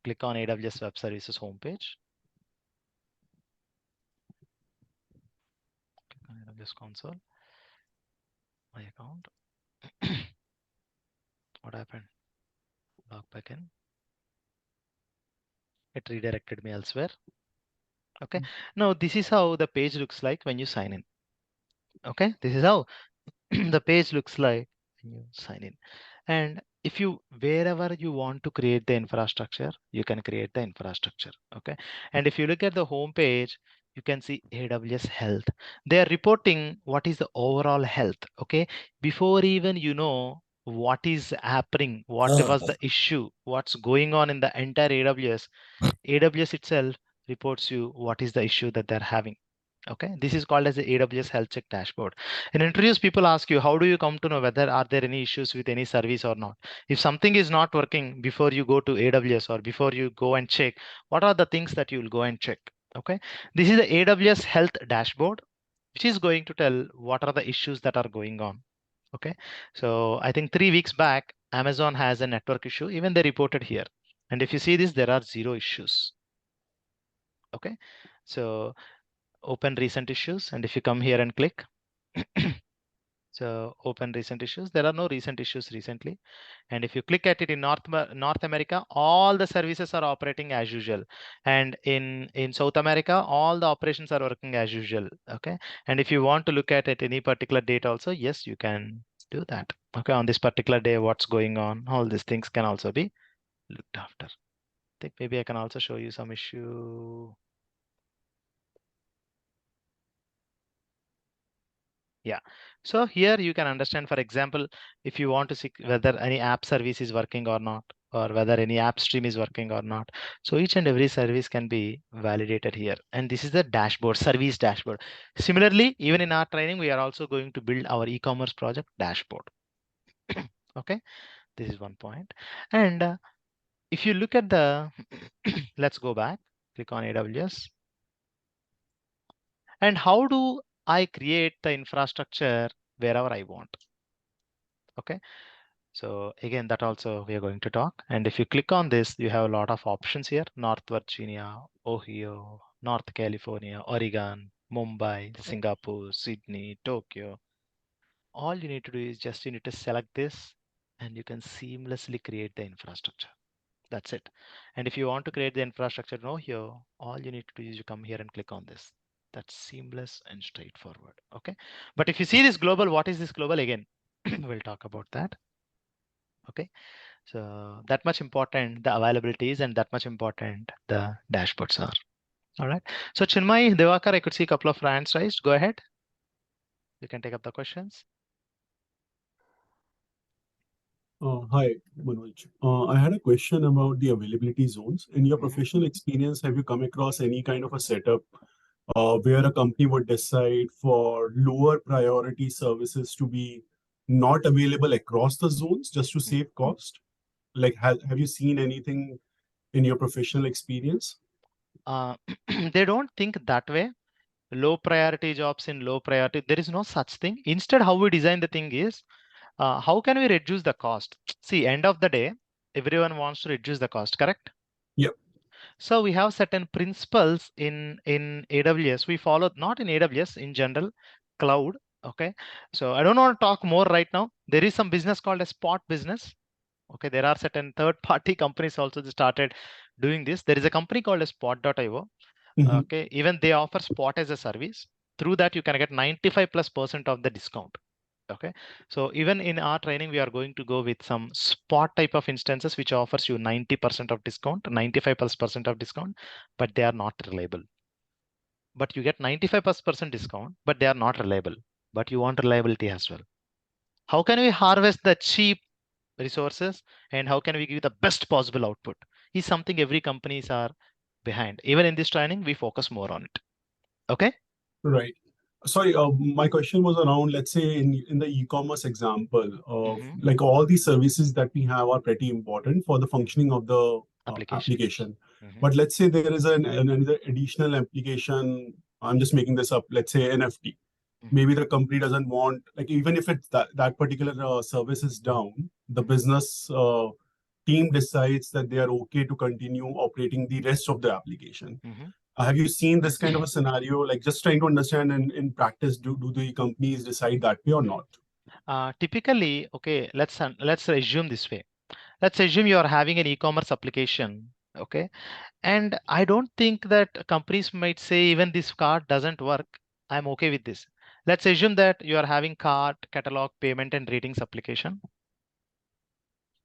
S1: Click on AWS Web Services homepage. Click on AWS console. My account. What happened? Log back in. It redirected me elsewhere. Okay. Now this is how the page looks like when you sign in. Okay. This is how the page looks like when you sign in. And if you, wherever you want to create the infrastructure, you can create the infrastructure. Okay. And if you look at the home page, you can see AWS health. They are reporting what is the overall health. Okay. Before even you know what is happening, what was the issue, what's going on in the entire AWS itself reports you what is the issue that they're having. Okay, this is called as the AWS Health Check dashboard. In interviews, people ask you, how do you come to know whether are there any issues with any service or not? If something is not working before you go to AWS or before you go and check, what are the things that you will go and check? Okay, this is the AWS Health dashboard, which is going to tell what are the issues that are going on. Okay, so I think 3 weeks back, Amazon has a network issue, even they reported here. And if you see this, there are 0 issues. Okay, so open recent issues, and if you come here and click, so open recent issues, there are no recent issues recently. And if you click at it in North America, all the services are operating as usual. And in South America, all the operations are working as usual. Okay, and if you want to look at it any particular date also, yes, you can do that. Okay, on this particular day, what's going on, all these things can also be looked after. I think maybe I can also show you some issue. Yeah, so here you can understand, for example, if you want to see whether any app service is working or not, or whether any app stream is working or not. So each and every service can be validated here. And this is the dashboard, service dashboard. Similarly, even in our training, we are also going to build our e-commerce project dashboard. Okay, this is one point. And if you look at the, let's go back, click on AWS. And how do I create the infrastructure wherever I want? Okay. So again, that also we are going to talk. And if you click on this, you have a lot of options here: North Virginia, Ohio, North California, Oregon, Mumbai, Singapore, Sydney, Tokyo. All you need to do is just you need to select this and you can seamlessly create the infrastructure. That's it. And if you want to create the infrastructure in Ohio, all you need to do is you come here and click on this. That's seamless and straightforward. Okay. But if you see this global, what is this global again? We'll talk about that. Okay. So that much important the availabilities and that much important the dashboards are. All right. So Chinmay, Devakar, I could see a couple of hands raised. Go ahead. You can take up the questions.
S5: Hi, Manoj. I had a question about the availability zones. In your professional experience, have you come across any kind of a setup where a company would decide for lower priority services to be not available across the zones just to save cost? Like, have you seen anything in your professional experience?
S1: They don't think that way. Low priority jobs in low priority, there is no such thing. Instead, how we design the thing is, how can we reduce the cost? See, end of the day, everyone wants to reduce the cost, correct?
S5: Yep.
S1: So we have certain principles in AWS. We follow, not in AWS, in general, cloud. Okay. So I don't want to talk more right now. There is some business called a spot business. Okay. There are certain third-party companies also that started doing this. There is a company called a spot.io. Okay. Even they offer spot as a service. Through that, you can get 95+% of the discount. Okay. So even in our training, we are going to go with some spot type of instances, which offers you 90% of discount, 95+% of discount, but they are not reliable. But you get 95+% discount, but they are not reliable. But you want reliability as well. How can we harvest the cheap resources and how can we give the best possible output is something every companies are behind. Even in this training, we focus more on it. Okay.
S5: Right. Sorry, my question was around, let's say in the e-commerce example of like all these services that we have are pretty important for the functioning of the application. But let's say there is another additional application. I'm just making this up. Let's say NFT. Maybe the company doesn't want, like, even if it's that particular service is down, the business team decides that they are okay to continue operating the rest of the application. Have you seen this kind of a scenario? Like, just trying to understand in practice, do the companies decide that way or not?
S1: Typically, okay, let's assume this way. Let's assume you are having an e-commerce application, okay? And I don't think that companies might say even this cart doesn't work. I'm okay with this. Let's assume that you are having cart, catalog, payment, and ratings application.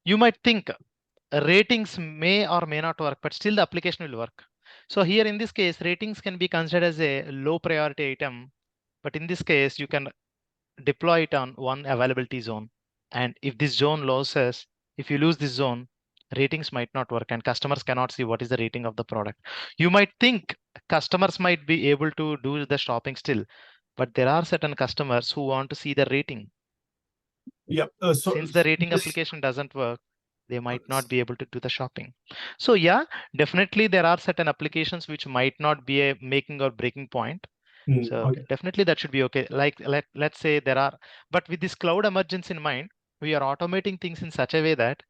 S1: You might think ratings may or may not work, but still the application will work. So here in this case, ratings can be considered as a low priority item, but in this case, you can deploy it on one availability zone. And if this zone loses, if you lose this zone, ratings might not work and customers cannot see what is the rating of the product. You might think customers might be able to do the shopping still, but there are certain customers who want to see the rating.
S5: Yeah.
S1: Since the rating application doesn't work, they might not be able to do the shopping. So yeah, definitely there are certain applications which might not be a making or breaking point. So definitely that should be okay. Like let's say there are, but with this cloud emergence in mind, we are automating things in such a way that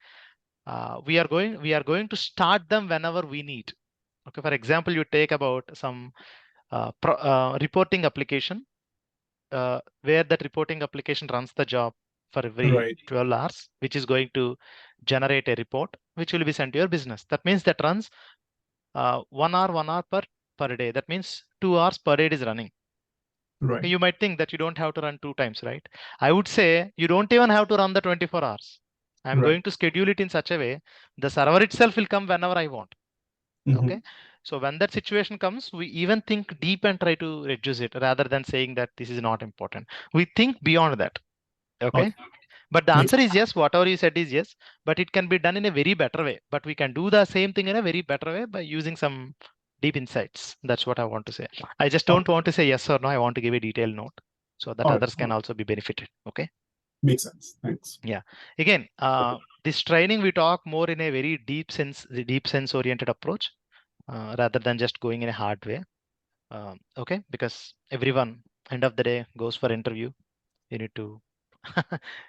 S1: we are going to start them whenever we need. Okay, for example, you take about some reporting application where that reporting application runs the job for every 12 hours, which is going to generate a report, which will be sent to your business. That means that runs 1 hour per day. That means 2 hours per day it is running. Okay, you might think that you don't have to run 2 times, right? I would say you don't even have to run the 24 hours. I'm going to schedule it in such a way the server itself will come whenever I want. Okay. So when that situation comes, we even think deep and try to reduce it rather than saying that this is not important. We think beyond that. Okay. But the answer is yes, whatever you said is yes, but it can be done in a very better way. But we can do the same thing in a very better way by using some deep insights. That's what I want to say. I just don't want to say yes or no. I want to give a detailed note so that others can also be benefited. Okay.
S5: Makes sense. Thanks.
S1: Yeah. Again, this training, we talk more in a very deep sense oriented approach rather than just going in a hard way. Okay, because everyone end of the day goes for interview. You need to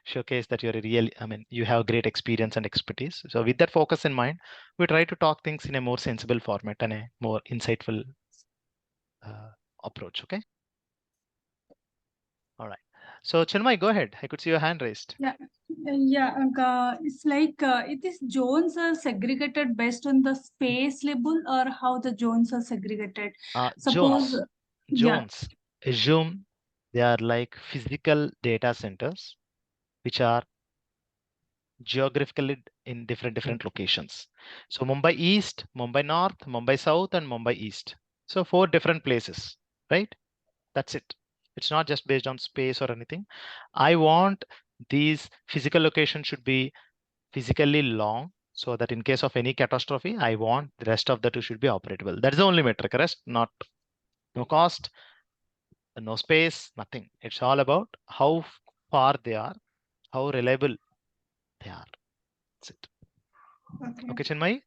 S1: showcase that you're a real, you have great experience and expertise. So with that focus in mind, we try to talk things in a more sensible format and a more insightful approach. Okay. All right. So Chinmay, go ahead. I could see your hand raised.
S6: Yeah, it's like it is zones are segregated based on the space level or how the zones are segregated. Suppose,
S1: Zones. Assume they are like physical data centers, which are geographically in different locations. So Mumbai East, Mumbai North, Mumbai South, and Mumbai East. So 4 different places, right? That's it. It's not just based on space or anything. I want these physical locations should be physically long so that in case of any catastrophe, I want the rest of the 2 should be operable. That's the only metric, rest not no cost, no space, nothing. It's all about how far they are, how reliable they are. That's it. Okay, Chinmay?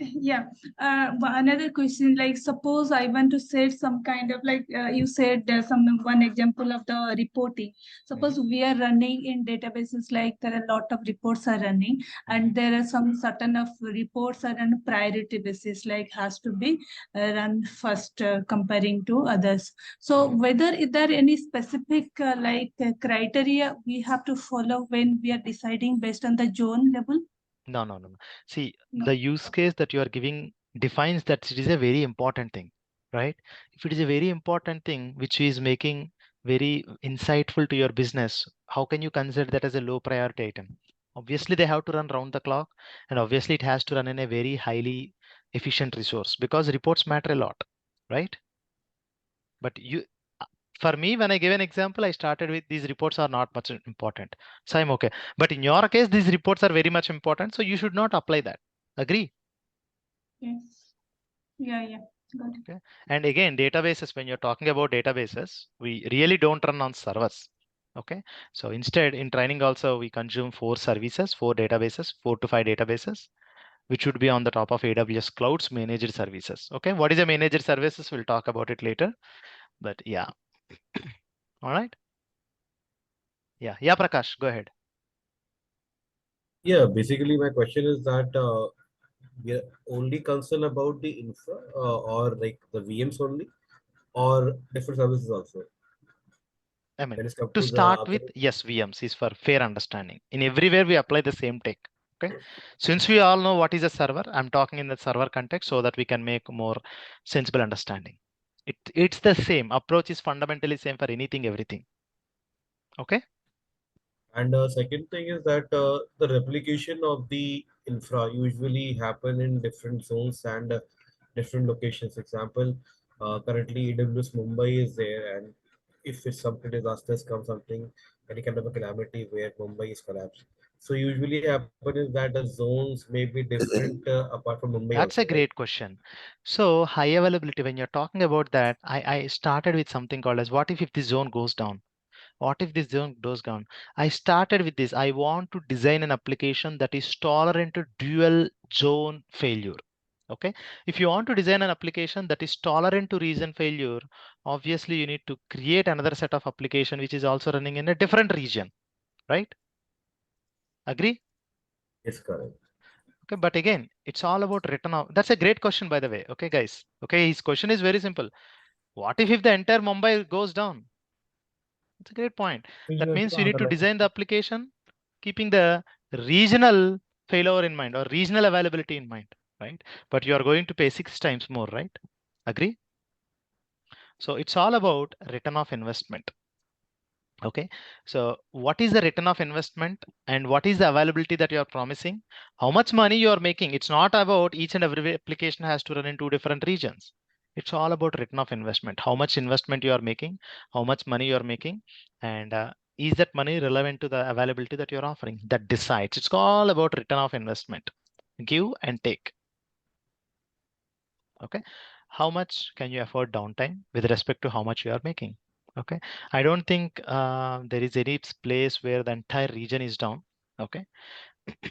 S6: Yeah. Another question, like suppose I want to set some kind of like you said one example of the reporting. Suppose we are running in databases, like there are a lot of reports are running, and there are some certain of reports are on priority basis, like has to be run first comparing to others. So whether is there any specific criteria we have to follow when we are deciding based on the zone level?
S1: No. See, the use case that you are giving defines that it is a very important thing, right? If it is a very important thing which is making very insightful to your business, how can you consider that as a low priority item? Obviously, they have to run round the clock, and obviously, it has to run in a very highly efficient resource because reports matter a lot, right? But for me, when I give an example, I started with these reports are not much important. So I'm okay. But in your case, these reports are very much important. So you should not apply that. Agree?
S6: Yes. Yeah. Got it.
S1: Okay. And again, databases, when you're talking about databases, we really don't run on servers. Okay. So instead, in training also, we consume 4 services, 4 databases, 4 to 5 databases, which would be on the top of AWS Cloud's managed services. Okay. What is a managed services? We'll talk about it later. But yeah. All right. Yeah, Prakash, go ahead.
S7: Yeah, basically my question is that we are only concerned about the infra or like the VMs only, or different services also.
S1: I mean, to start with, yes, VMs is for fair understanding. In everywhere we apply the same tech. Okay. Since we all know what is a server, I'm talking in the server context so that we can make more sensible understanding. It's the same approach is fundamentally same for anything, everything. Okay.
S7: And second thing is that the replication of the infra usually happen in different zones and different locations. Example, currently AWS Mumbai is there, and if something disasters come, something any kind of a calamity where Mumbai is collapsed. So usually happen is that the zones may be different apart from Mumbai.
S1: That's
S7: also,
S1: a great question. So high availability, when you're talking about that, I started with something called as what if the zone goes down? What if this zone goes down? I started with this. I want to design an application that is tolerant to dual zone failure. Okay. If you want to design an application that is tolerant to region failure, obviously you need to create another set of application which is also running in a different region, right? Agree?
S7: Yes, correct.
S1: Okay, but again, it's all about return of. That's a great question, by the way. Okay, guys. Okay, his question is very simple. What if the entire Mumbai goes down? It's a great point. That means you need to design the application keeping the regional failure in mind or regional availability in mind, right? But you are going to pay 6 times more, right? Agree? So it's all about return of investment. Okay, so what is the return of investment and what is the availability that you are promising? How much money you are making? It's not about each and every application has to run in 2 different regions. It's all about return of investment. How much investment you are making, how much money you are making, and is that money relevant to the availability that you're offering? That decides. It's all about return of investment. Give and take. Okay, how much can you afford downtime with respect to how much you are making? Okay, I don't think there is any place where the entire region is down. Okay,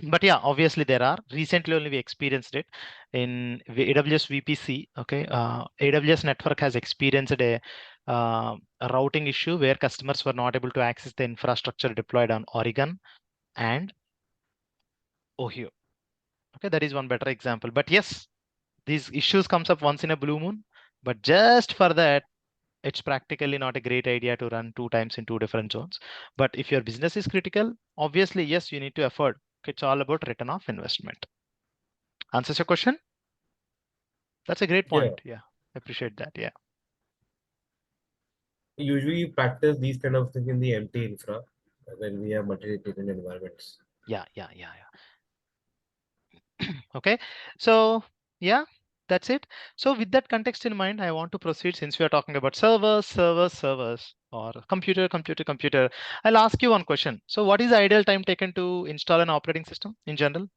S1: But yeah, obviously there are. Recently only we experienced it in AWS VPC. Okay, AWS network has experienced a routing issue where customers were not able to access the infrastructure deployed on Oregon and Ohio. Okay, that is one better example. But yes, these issues comes up once in a blue moon. But just for that, it's practically not a great idea to run 2 times in 2 different zones. But if your business is critical, obviously, yes, you need to afford. It's all about return of investment. Answers your question? That's a great point. Yeah, appreciate that. Yeah.
S7: Usually practice these kind of things in the empty infra when we have multi-tenant environments.
S1: Yeah. Okay. So yeah, that's it. So with that context in mind, I want to proceed since we are talking about servers, or computer. I'll ask you one question. So what is the ideal time taken to install an operating system in general?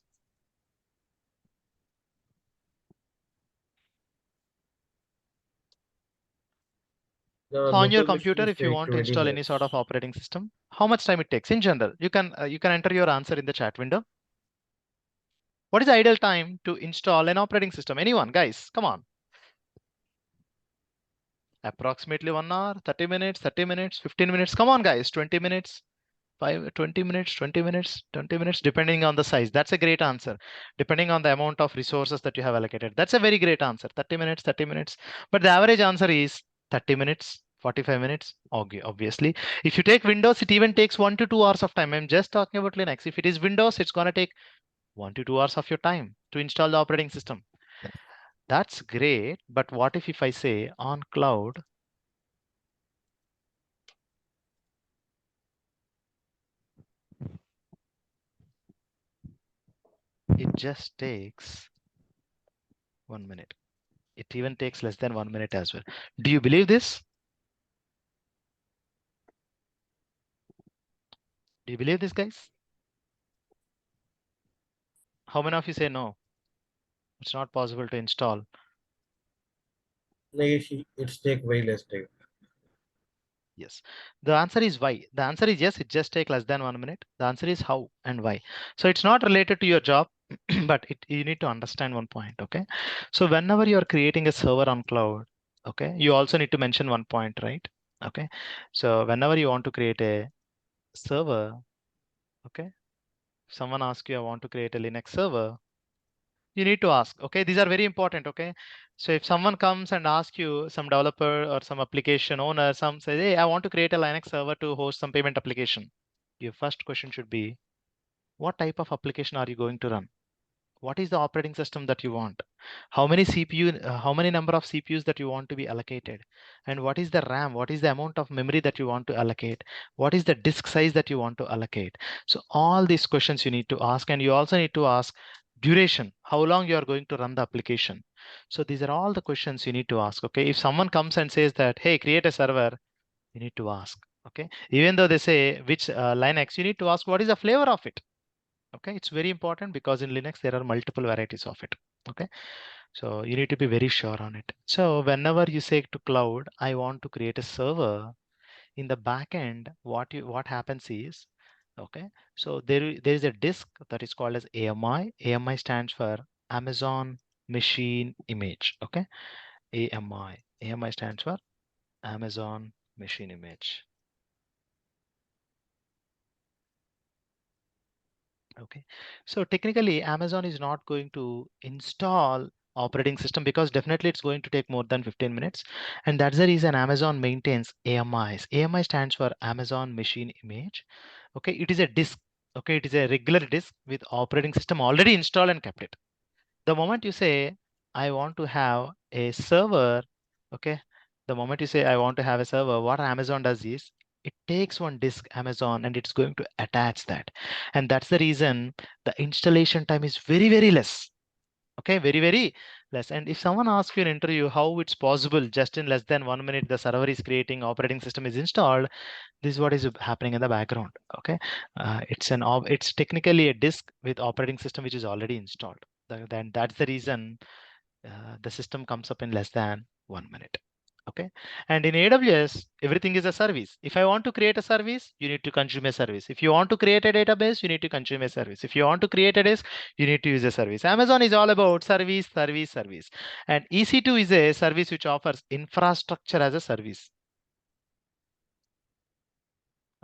S1: On your computer, if you want to install any sort of operating system, how much time it takes in general? You can enter your answer in the chat window. What is the ideal time to install an operating system? Anyone, guys, come on. Approximately 1 hour, 30 minutes, 15 minutes. Come on, guys, 20 minutes, 20 minutes, 20 minutes, 20 minutes, depending on the size. That's a great answer. Depending on the amount of resources that you have allocated. That's a very great answer. 30 minutes, 30 minutes. But the average answer is 30 minutes, 45 minutes. Obviously, if you take Windows, it even takes 1 to 2 hours of time. I'm just talking about Linux. If it is Windows, it's going to take 1 to 2 hours of your time to install the operating system. That's great. But what if I say on cloud, it just takes 1 minute. It even takes less than 1 minute as well. Do you believe this? Do you believe this, guys? How many of you say no? It's not possible to install.
S7: It's take way less time.
S1: Yes. The answer is why. The answer is yes, it just takes less than 1 minute. The answer is how and why. So it's not related to your job, but you need to understand one point, okay? So whenever you're creating a server on cloud, okay, you also need to mention one point, right? Okay. So whenever you want to create a server, okay, someone asks you, I want to create a Linux server, you need to ask, okay, these are very important, okay? So if someone comes and asks you, some developer or some application owner, some say, hey, I want to create a Linux server to host some payment application. Your first question should be, what type of application are you going to run? What is the operating system that you want? How many how many number of CPUs that you want to be allocated? And what is the RAM? What is the amount of memory that you want to allocate? What is the disk size that you want to allocate? So all these questions you need to ask, and you also need to ask duration, how long you are going to run the application. So these are all the questions you need to ask. Okay, if someone comes and says that, hey, create a server, you need to ask. Okay, even though they say which Linux, you need to ask what is the flavor of it. Okay, it's very important because in Linux there are multiple varieties of it. Okay, so you need to be very sure on it. So whenever you say to cloud, I want to create a server, in the back end, what happens is, okay, so there is a disk that is called as AMI. AMI stands for Amazon Machine Image. Okay, AMI stands for Amazon Machine Image. Okay, so technically Amazon is not going to install operating system because definitely it's going to take more than 15 minutes. And that's the reason Amazon maintains AMIs. AMI stands for Amazon Machine Image. Okay, it is a disk. Okay, it is a regular disk with operating system already installed and kept it. The moment you say, I want to have a server, okay, the moment you say, I want to have a server, what Amazon does is, it takes one disk Amazon and it's going to attach that. And that's the reason the installation time is very, very less. Okay, very, very less. And if someone asks you in an interview how it's possible just in less than 1 minute, the server is creating, operating system is installed, this is what is happening in the background. Okay, it's technically a disk with operating system which is already installed. Then that's the reason the system comes up in less than 1 minute. Okay, and in AWS, everything is a service. If I want to create a service, you need to consume a service. If you want to create a database, you need to consume a service. If you want to create a disk, you need to use a service. Amazon is all about service, service, service. And EC2 is a service which offers infrastructure as a service.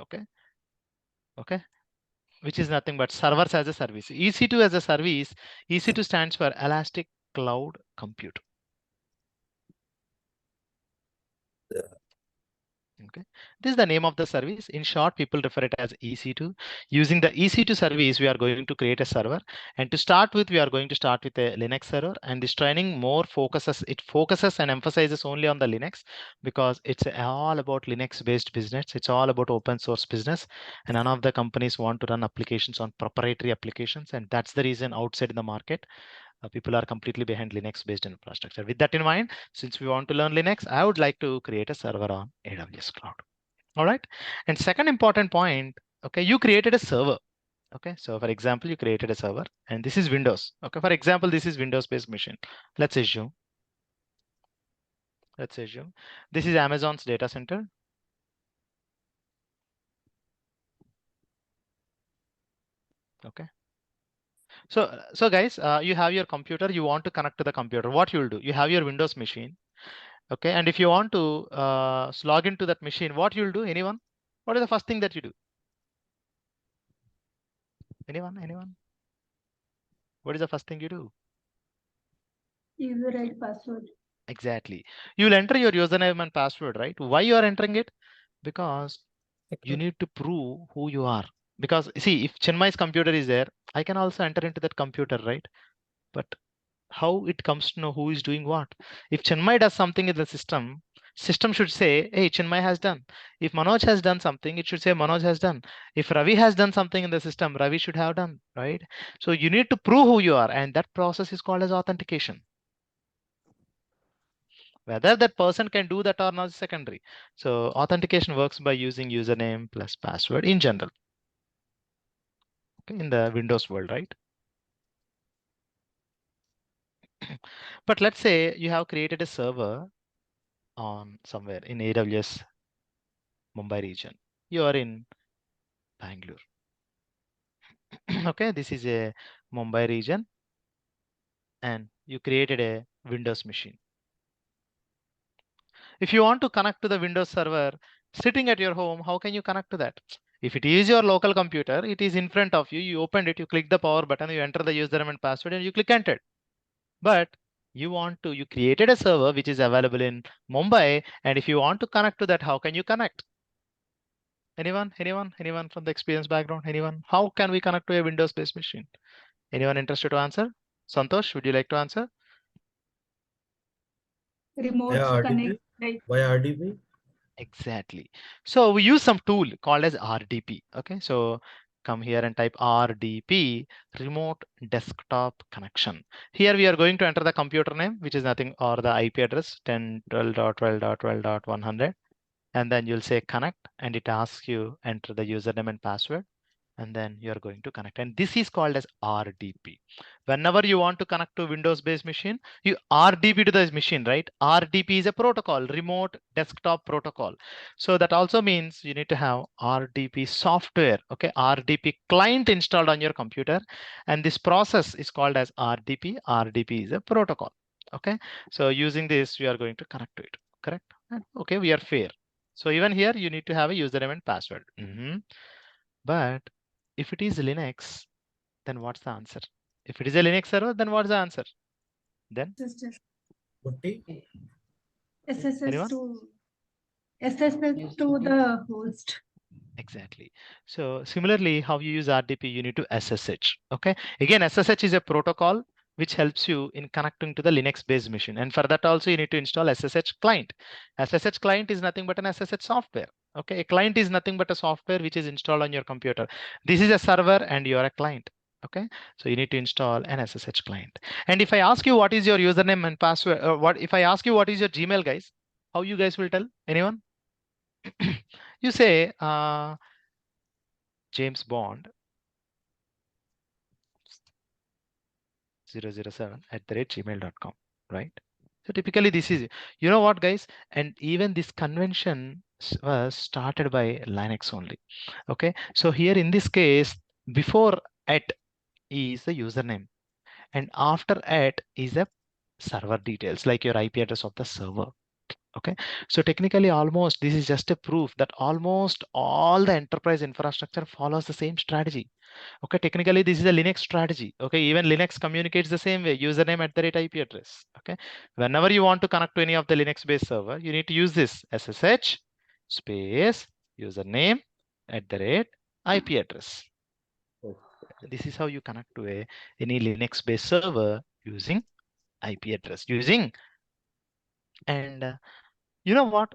S1: Okay. Okay. Which is nothing but servers as a service. EC2 as a service, EC2 stands for Elastic Cloud Compute. Okay, this is the name of the service. In short, people refer it as EC2. Using the EC2 service, we are going to create a server. And to start with, we are going to start with a Linux server. And this training more focuses and emphasizes only on the Linux because it's all about Linux-based business. It's all about open source business. And none of the companies want to run applications on proprietary applications. And that's the reason outside in the market, people are completely behind Linux-based infrastructure. With that in mind, since we want to learn Linux, I would like to create a server on AWS Cloud. All right. And second important point, okay, you created a server. Okay, so for example, you created a server and this is Windows. Okay, for example, this is Windows-based machine. Let's assume this is Amazon's data center. Okay. So guys, you have your computer, you want to connect to the computer. What you will do? You have your Windows machine. Okay, and if you want to log into that machine, what you'll do? Anyone? What is the first thing that you do? Anyone? What is the first thing you do?
S6: User-ID password.
S1: Exactly. You will enter your username and password, right? Why you are entering it? Because you need to prove who you are. Because see, if Chinmay's computer is there, I can also enter into that computer, right? But how it comes to know who is doing what? If Chinmay does something in the system should say, hey, Chinmay has done. If Manoj has done something, it should say Manoj has done. If Ravi has done something in the system, Ravi should have done, right? So you need to prove who you are, and that process is called as authentication. Whether that person can do that or not is secondary. So authentication works by using username plus password in general. Okay, in the Windows world, right? But let's say you have created a server on somewhere in AWS Mumbai region. You are in Bangalore. Okay, this is a Mumbai region and you created a Windows machine. If you want to connect to the Windows server sitting at your home, how can you connect to that? If it is your local computer, it is in front of you, you opened it, you click the power button, you enter the username and password and you click enter. But you created a server which is available in Mumbai, and if you want to connect to that, how can you connect? Anyone from the experience background? Anyone? How can we connect to a Windows-based machine? Anyone interested to answer? Santosh, would you like to answer?
S6: Remote connect, right?
S7: Via RDP?
S1: Exactly. So we use some tool called as RDP. Okay, so come here and type RDP, remote desktop connection. Here we are going to enter the computer name, which is nothing, or the IP address 10.12.12.12.100. And then you'll say connect, and it asks you enter the username and password. And then you're going to connect. And this is called as RDP. Whenever you want to connect to Windows-based machine, you RDP to this machine, right? RDP is a protocol, remote desktop protocol. So that also means you need to have RDP software, okay? RDP client installed on your computer. And this process is called as RDP. RDP is a protocol, okay? So using this, we are going to connect to it, correct? Okay, we are fair. So even here, you need to have a username and password. But if it is Linux, then what's the answer? If it is a Linux server, then what's the answer? Then
S6: SSS2 the host.
S1: Exactly. So similarly, how you use RDP, you need to SSH. Okay. Again, SSH is a protocol which helps you in connecting to the Linux-based machine. And for that also, you need to install SSH client. SSH client is nothing but an SSH software. Okay. A client is nothing but a software which is installed on your computer. This is a server and you are a client. Okay. So you need to install an SSH client. And if I ask you what is your username and password, if I ask you what is your Gmail, guys, how you guys will tell? Anyone? You say James Bond 007 @gmail.com, right? So typically this is, you know what guys, and even this convention was started by Linux only. Okay, so here in this case, before is the username, and after is a server details like your IP address of the server. Okay, so technically almost this is just a proof that almost all the enterprise infrastructure follows the same strategy. Okay, technically this is a Linux strategy. Okay, even Linux communicates the same way, username at the rate IP address. Okay, whenever you want to connect to any of the Linux based server, you need to use this SSH space username at the rate IP address. This is how you connect to any Linux based server using IP address and you know what,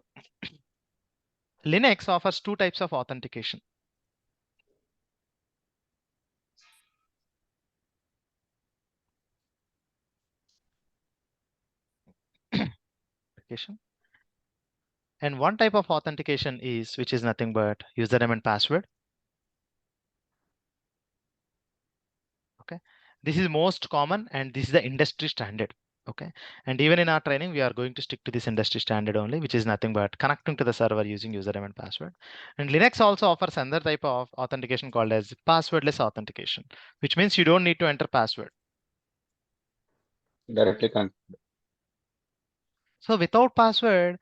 S1: Linux offers two types of authentication. And one type of authentication is, which is nothing but username and password. Okay, this is most common and this is the industry standard. Okay, and even in our training we are going to stick to this industry standard only, which is nothing but connecting to the server using username and password. And Linux also offers another type of authentication called as passwordless authentication, which means you don't need to enter password.
S8: Directly connect.
S1: So without password,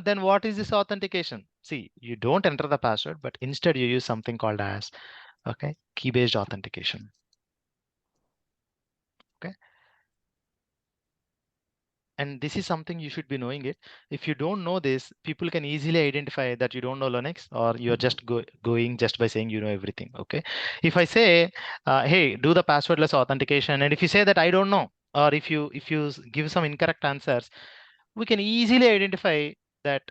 S1: then what is this authentication? See, you don't enter the password, but instead you use something called as key-based authentication. Okay, and this is something you should be knowing it. If you don't know this, people can easily identify that you don't know Linux, or you're just going just by saying you know everything. Okay, if I say, hey, do the passwordless authentication, and if you say that I don't know, or if you give some incorrect answers, we can easily identify that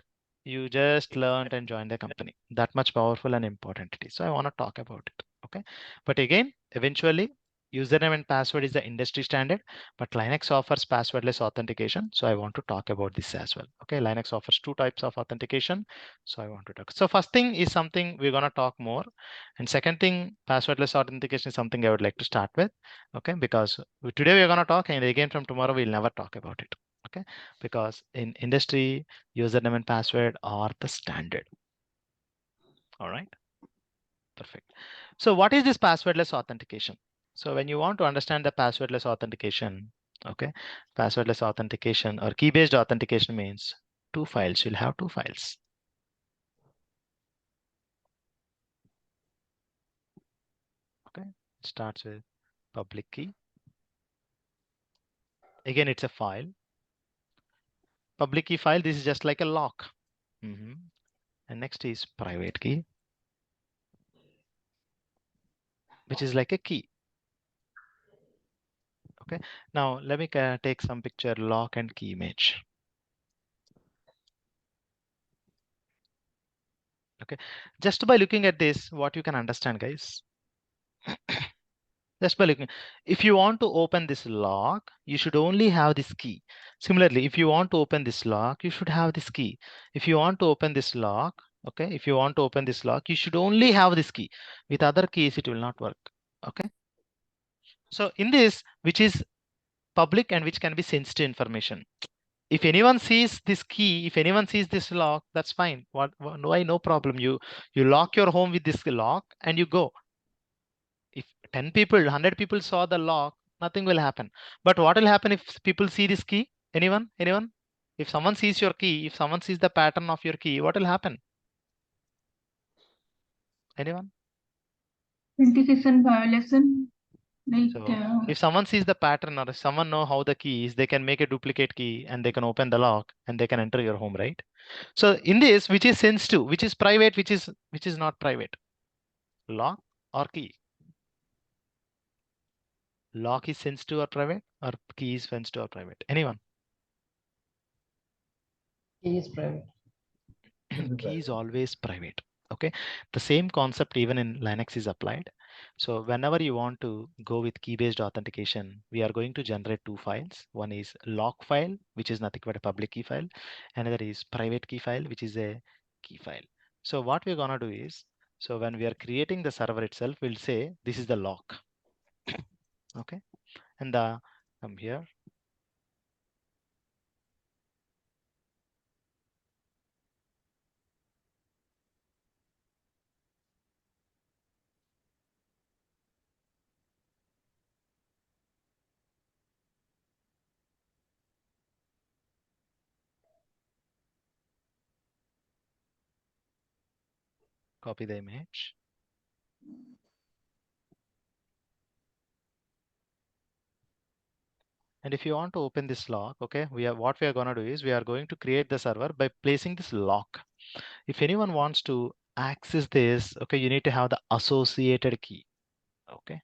S1: you just learned and joined the company. That much powerful and important it is. So I want to talk about it. Okay, but again, eventually username and password is the industry standard, but Linux offers passwordless authentication. So I want to talk about this as well. Okay, Linux offers two types of authentication. So I want to talk. So first thing is something we're going to talk more. And second thing, passwordless authentication is something I would like to start with. Okay, because today we're going to talk, and again from tomorrow we'll never talk about it. Okay, because in industry, username and password are the standard. All right, perfect. So what is this passwordless authentication? So when you want to understand the passwordless authentication, okay, passwordless authentication or key-based authentication means two files. You'll have two files. Okay, it starts with public key. Again, it's a file. Public key file, this is just like a lock. And next is private key, which is like a key. Okay, now let me take some picture lock and key image. Okay, just by looking at this, what you can understand, guys, just by looking, if you want to open this lock, you should only have this key. Similarly, if you want to open this lock, you should have this key. If you want to open this lock, okay, if you want to open this lock, you should only have this key. With other keys, it will not work. Okay, so in this, which is public and which can be sensitive information, if anyone sees this key, if anyone sees this lock, that's fine. Why? No problem. You lock your home with this lock and you go. If 10 people, 100 people saw the lock, nothing will happen. But what will happen if people see this key? Anyone? If someone sees your key, if someone sees the pattern of your key, what will happen? Anyone?
S6: Authentication violation. Like,
S1: so if someone sees the pattern, or if someone know how the key is, they can make a duplicate key and they can open the lock and they can enter your home, right? So in this, which is sensitive, which is private, which is not private? Lock or key? Lock is sensitive or private, or key is sensitive or private? Anyone?
S9: Key is private.
S1: Key is always private. Okay, the same concept even in Linux is applied. So whenever you want to go with key-based authentication, we are going to generate two files. One is lock file, which is nothing but a public key file. Another is private key file, which is a key file. So what we're gonna do is, so when we are creating the server itself, we'll say this is the lock. Okay, and come here. Copy the image. And if you want to open this lock, okay, what we are going to do is we are going to create the server by placing this lock. If anyone wants to access this, okay, you need to have the associated key. Okay.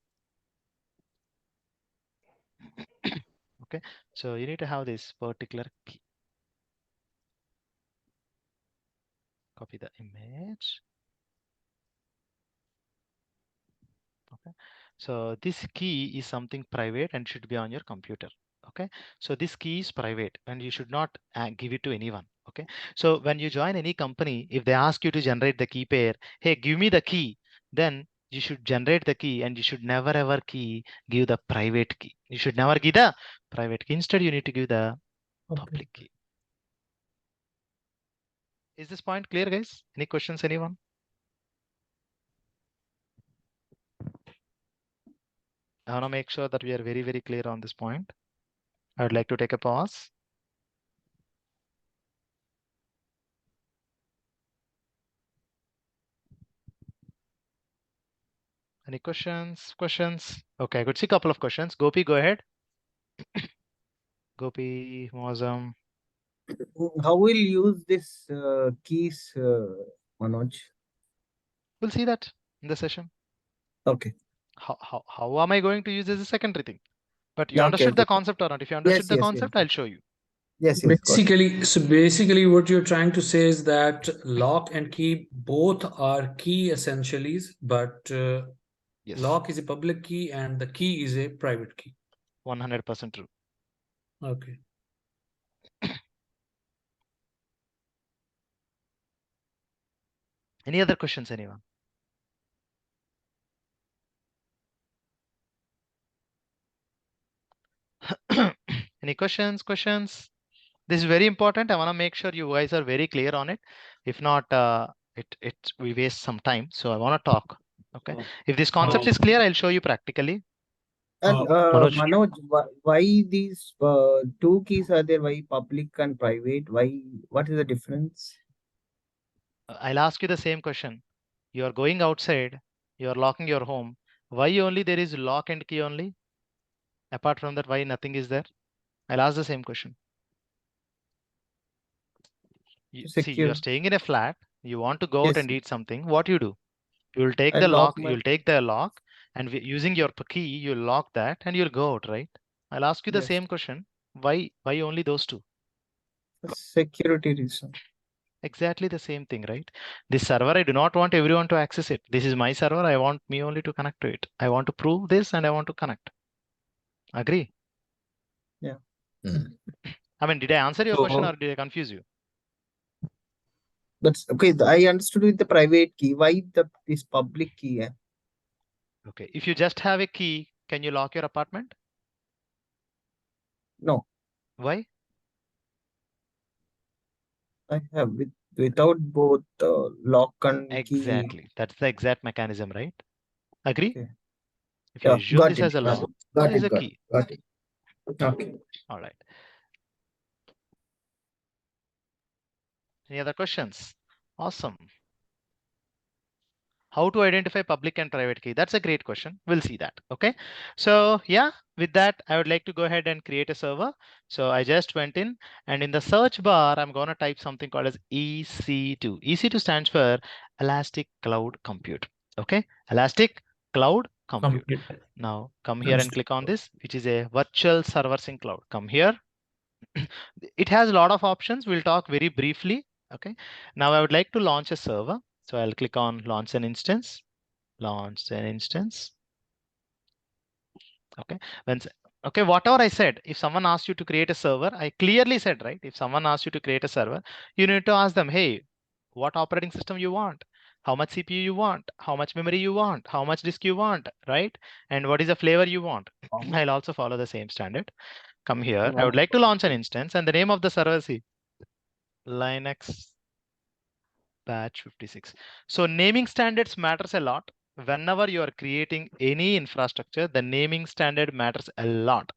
S1: Okay, so you need to have this particular key. Copy the image. Okay, so this key is something private and should be on your computer. Okay, so this key is private and you should not give it to anyone. Okay, so when you join any company, if they ask you to generate the key pair, hey, give me the key, then you should generate the key and you should never ever give the private key. You should never give the private key. Instead, you need to give the public key. Is this point clear, guys? Any questions, anyone? I want to make sure that we are very, very clear on this point. I would like to take a pause. Any questions? Okay, I could see a couple of questions. Gopi, go ahead. Gopi, Mozam.
S8: How will you use this keys, Manoj?
S1: We'll see that in the session.
S8: Okay.
S1: How am I going to use this is a secondary thing? But you
S8: Okay,
S1: understood the
S8: okay.
S1: concept or not? If you understood the concept, I'll show you.
S8: Yes, got it.
S9: Basically, what you're trying to say is that lock and key both are key essentialities, but
S1: Yes.
S9: lock is a public key and the key is a private key.
S1: 100% true.
S9: Okay.
S1: Any other questions, anyone? Any questions? This is very important. I want to make sure you guys are very clear on it. If not, we waste some time. So I want to talk. Okay. If this concept is clear, I'll show you practically.
S8: And Manoj, why these two keys are there? Why public and private? What is the difference?
S1: I'll ask you the same question. You are going outside, you are locking your home. Why only there is lock and key only? Apart from that, why nothing is there? I'll ask the same question. See, you are staying in a flat, you want to go out and eat something. What you do? You will take the lock, you'll take the lock, and using your key, you'll lock that and you'll go out, right? I'll ask you the same question. Why only those two?
S8: Security reason.
S1: Exactly the same thing, right? This server, I do not want everyone to access it. This is my server. I want me only to connect to it. I want to prove this and I want to connect. Agree?
S8: Yeah.
S1: I mean, did I answer your question or did I confuse you?
S8: That's okay. I understood with the private key. Why this public key?
S1: Okay. If you just have a key, can you lock your apartment?
S8: No.
S1: Why?
S8: I have without both lock and key.
S1: Exactly. That's the exact mechanism, right? Agree?
S8: Okay.
S1: If you assume this as a lock, that is a key.
S8: Got it. Okay.
S1: All right. Any other questions? Awesome. How to identify public and private key? That's a great question. We'll see that. Okay. So yeah, with that, I would like to go ahead and create a server. So I just went in and in the search bar, I'm going to type something called as EC2. EC2 stands for Elastic Cloud Compute. Okay. Elastic Cloud Compute. Now come here and click on this, which is a virtual servers in cloud. Come here. It has a lot of options. We'll talk very briefly. Okay. Now I would like to launch a server. So I'll click on launch an instance. Launch an instance. Okay. Okay, whatever I said, if someone asks you to create a server, I clearly said, right? If someone asks you to create a server, you need to ask them, hey, what operating system you want? How much CPU you want? How much memory you want? How much disk you want, right? And what is the flavor you want? I'll also follow the same standard. Come here. I would like to launch an instance and the name of the server is Linux BATCH56. So naming standards matters a lot. Whenever you are creating any infrastructure, the naming standard matters a lot.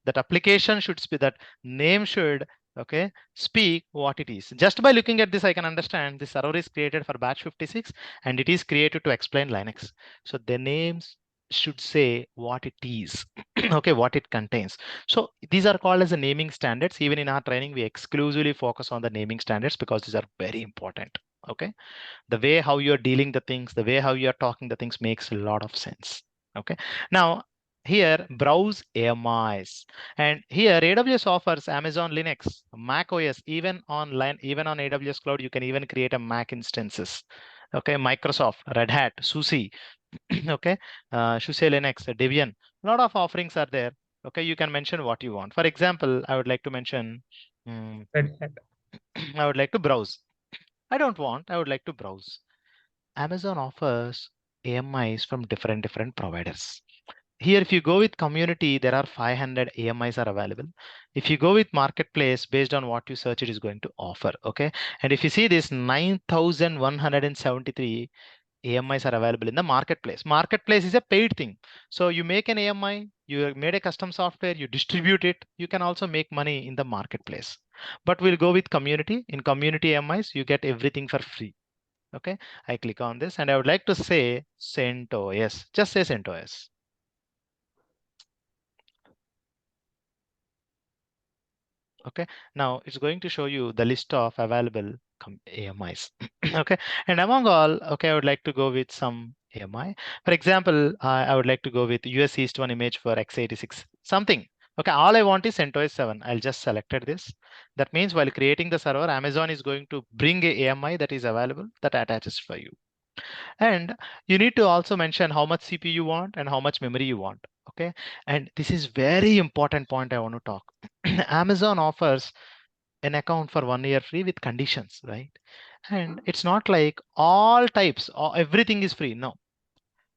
S1: That application should be, that name should Okay, speak what it is. Just by looking at this, I can understand the server is created for batch 56 and it is created to explain Linux. So the names should say what it is, okay, what it contains. So these are called as the naming standards. Even in our training, we exclusively focus on the naming standards because these are very important. Okay, the way how you're dealing the things, the way how you're talking the things makes a lot of sense. Okay, now here browse AMIs, and here AWS offers Amazon Linux, Mac OS, even on AWS cloud you can even create a Mac instances. Okay, Microsoft, Red Hat, SUSE, okay, SUSE Linux, Debian, a lot of offerings are there. Okay, you can mention what you want. For example, I would like to mention
S2: Red Hat.
S1: I would like to browse. I don't want, I would like to browse. Amazon offers AMIs from different providers. Here, if you go with community, there are 500 AMIs are available. If you go with marketplace, based on what you search, it is going to offer. Okay, and if you see this 9,173 AMIs are available in the marketplace. Marketplace is a paid thing. So you make an AMI, you made a custom software, you distribute it. You can also make money in the marketplace. But we'll go with community. In community AMIs, you get everything for free. Okay, I click on this and I would like to say CentOS. Just say CentOS. Okay, now it's going to show you the list of available AMIs. Okay, and among all, okay, I would like to go with some AMI. For example, I would like to go with US East 1 image for x86 something. Okay, all I want is CentOS 7. I'll just selected this. That means while creating the server, Amazon is going to bring a AMI that is available that attaches for you. And you need to also mention how much CPU you want and how much memory you want. Okay, and this is very important point I want to talk. Amazon offers an account for 1 year free with conditions, right? And it's not like all types or everything is free. No,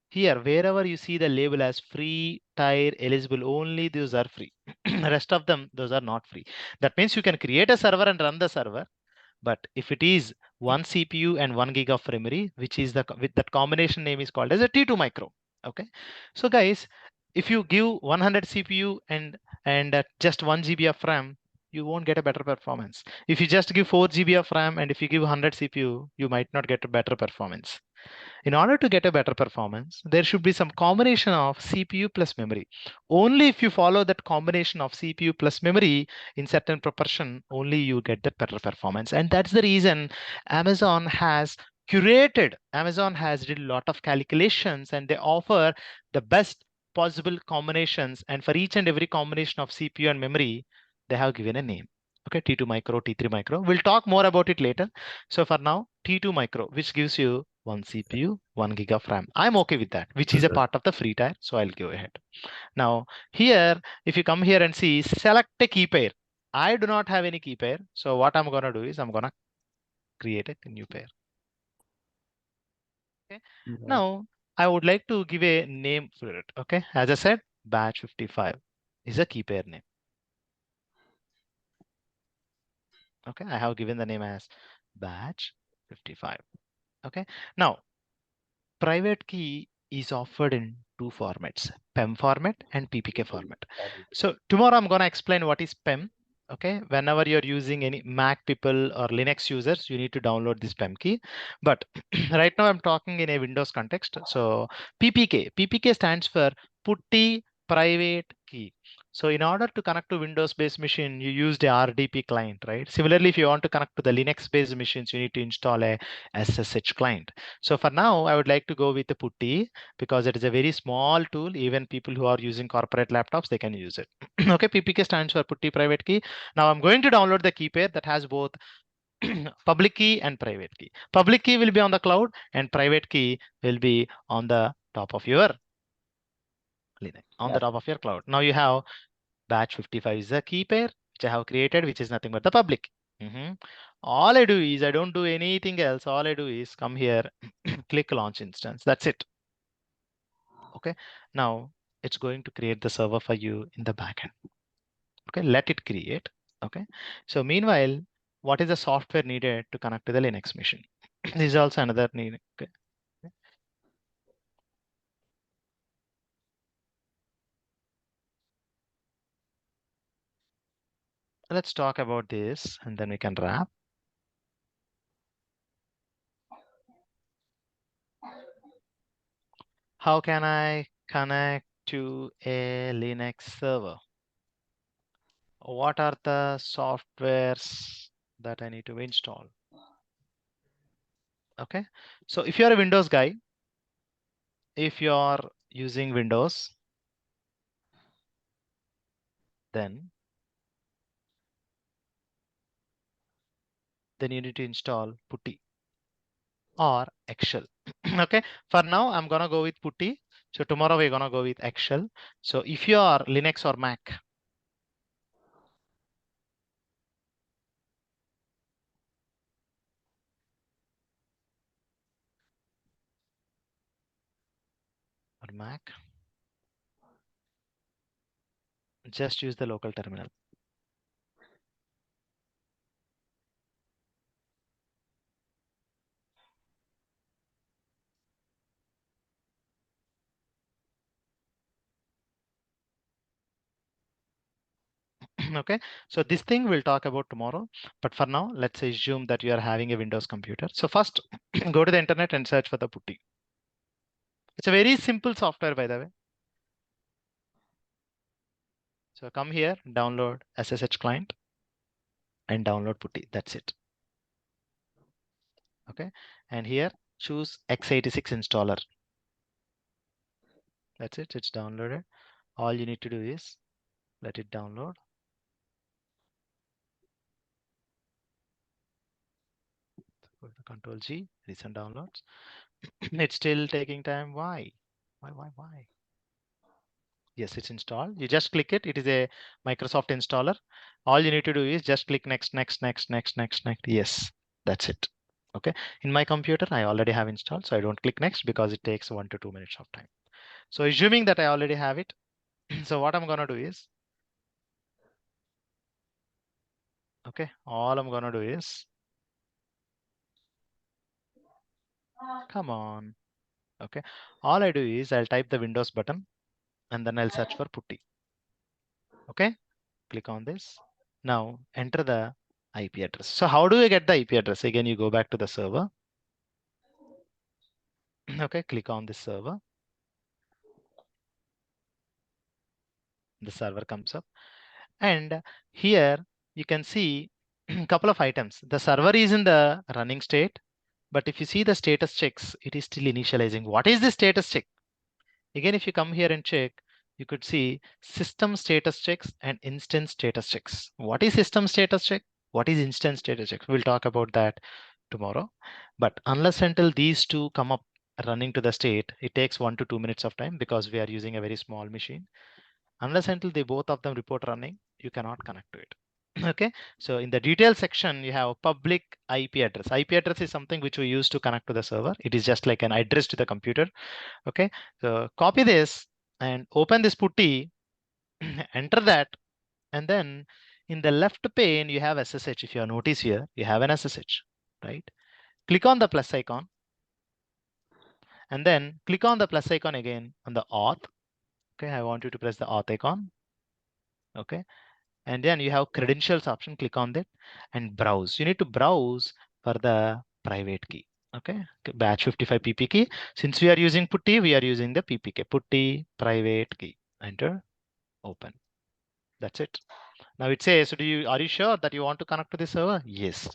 S1: here wherever you see the label as free tier eligible, only those are free. Rest of them, those are not free. That means you can create a server and run the server, but if it is 1 CPU and 1 gig of memory, which is with that combination name is called as a T2 micro. Okay, so guys, if you give 100 CPU and just 1 GB of RAM, you won't get a better performance. If you just give 4 GB of RAM and if you give 100 CPU, you might not get a better performance. In order to get a better performance, there should be some combination of CPU plus memory. Only if you follow that combination of CPU plus memory in certain proportion, only you get that better performance. And that's the reason Amazon has did a lot of calculations and they offer the best possible combinations. And for each and every combination of CPU and memory, they have given a name. Okay, T2 micro, T3 micro. We'll talk more about it later. So for now, T2 micro, which gives you 1 CPU, 1 gig of RAM. I'm okay with that, which is a part of the free tier. So I'll go ahead. Now here, if you come here and see, select a key pair. I do not have any key pair. So what I'm going to do is I'm going to create a new pair. Okay. Now I would like to give a name for it. Okay. As I said, batch 55 is a key pair name. Okay. I have given the name as batch 55. Okay. Now, private key is offered in two formats, PEM format and PPK format. So tomorrow I'm going to explain what is PEM. Okay, whenever you're using any Mac people or Linux users, you need to download this PEM key. But right now I'm talking in a Windows context. So PPK stands for Putty Private Key. So in order to connect to Windows-based machine, you use the RDP client, right? Similarly, if you want to connect to the Linux-based machines, you need to install a SSH client. So for now, I would like to go with the Putty because it is a very small tool. Even people who are using corporate laptops, they can use it. Okay, PPK stands for Putty Private Key. Now I'm going to download the key pair that has both public key and private key. Public key will be on the cloud and private key will be on the top of your Linux, on the top of your cloud. Now you have batch 55 is a key pair which I have created, which is nothing but the public. All I do is I don't do anything else. All I do is come here, click launch instance. That's it. Okay. Now it's going to create the server for you in the backend. Okay. Let it create. Okay. So meanwhile, what is the software needed to connect to the Linux machine? This is also another need. Okay. let's talk about this and then we can wrap. How can I connect to a Linux server? What are the softwares that I need to install? Okay, so if you're a Windows guy, if you're using Windows, then you need to install PuTTY or Excel. Okay, for now I'm gonna go with PuTTY. So tomorrow we're gonna go with Excel. So if you are Linux or Mac, just use the local terminal. Okay, so this thing we'll talk about tomorrow, but for now let's assume that you are having a Windows computer. So first go to the internet and search for the PuTTY. It's a very simple software, by the way. So come here, download SSH client and download PuTTY. That's it. Okay, and here choose x86 installer. That's it, it's downloaded. All you need to do is let it download. Go to Control G, recent downloads. It's still taking time. Why? Why? Yes, it's installed. You just click it. It is a Microsoft installer. All you need to do is just click next. Yes, that's it. Okay. In my computer, I already have installed, so I don't click next because it takes 1 to 2 minutes of time. So assuming that I already have it, so what I'm gonna do is, okay, all I'm gonna do is, come on. Okay, all I do is I'll type the Windows button and then I'll search for PuTTY. Okay, click on this. Now enter the IP address. So how do I get the IP address? Again, you go back to the server. Okay, click on this server. The server comes up. And here you can see a couple of items. The server is in the running state, but if you see the status checks, it is still initializing. What is the status check? Again, if you come here and check, you could see system status checks and instance status checks. What is system status check? What is instance status check? We'll talk about that tomorrow. But unless until these two come up running to the state, it takes 1 to 2 minutes of time because we are using a very small machine. Unless until they both of them report running, you cannot connect to it. Okay, so in the detail section, you have public IP address. IP address is something which we use to connect to the server. It is just like an address to the computer. Okay, so copy this and open this PuTTY, enter that, and then in the left pane, you have SSH. If you notice here, you have an SSH, right? Click on the plus icon, and then click on the plus icon again on the auth. Okay, I want you to press the auth icon. Okay, and then you have credentials option. Click on that and browse. You need to browse for the private key. Okay, BATCH56 PP key. Since we are using PuTTY, we are using the PPK, PuTTY private key. Enter, open. That's it. Now it says, are you sure that you want to connect to the server? Yes.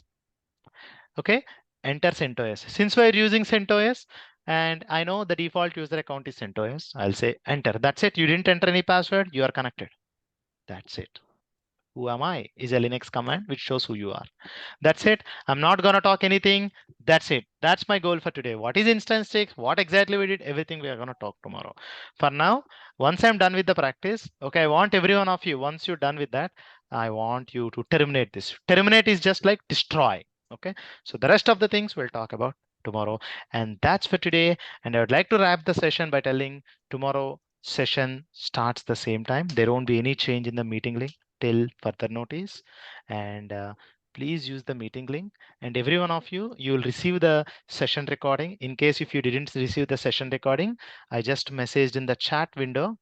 S1: Okay, enter CentOS. Since we're using CentOS and I know the default user account is CentOS, I'll say enter. That's it. You didn't enter any password. You are connected. That's it. Who am I is a Linux command which shows who you are. That's it. I'm not going to talk anything. That's it. That's my goal for today. What is instance checks? What exactly we did? Everything we are going to talk tomorrow. For now, once I'm done with the practice, okay, I want every one of you, once you're done with that, I want you to terminate this. Terminate is just like destroy. Okay, so the rest of the things we'll talk about tomorrow. And that's for today. And I would like to wrap the session by telling tomorrow session starts the same time. There won't be any change in the meeting link till further notice. And please use the meeting link. And every one of you, you will receive the session recording. In case if you didn't receive the session recording, I just messaged in the chat window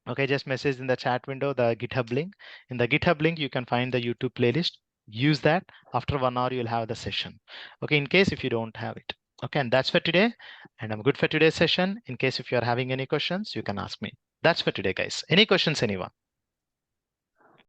S1: Okay, just message in the chat window the GitHub link. In the GitHub link, you can find the YouTube playlist. Use that. After 1 hour, you'll have the session. Okay, in case if you don't have it. Okay, and that's for today. And I'm good for today's session. In case if you're having any questions, you can ask me. That's for today, guys. Any questions, anyone?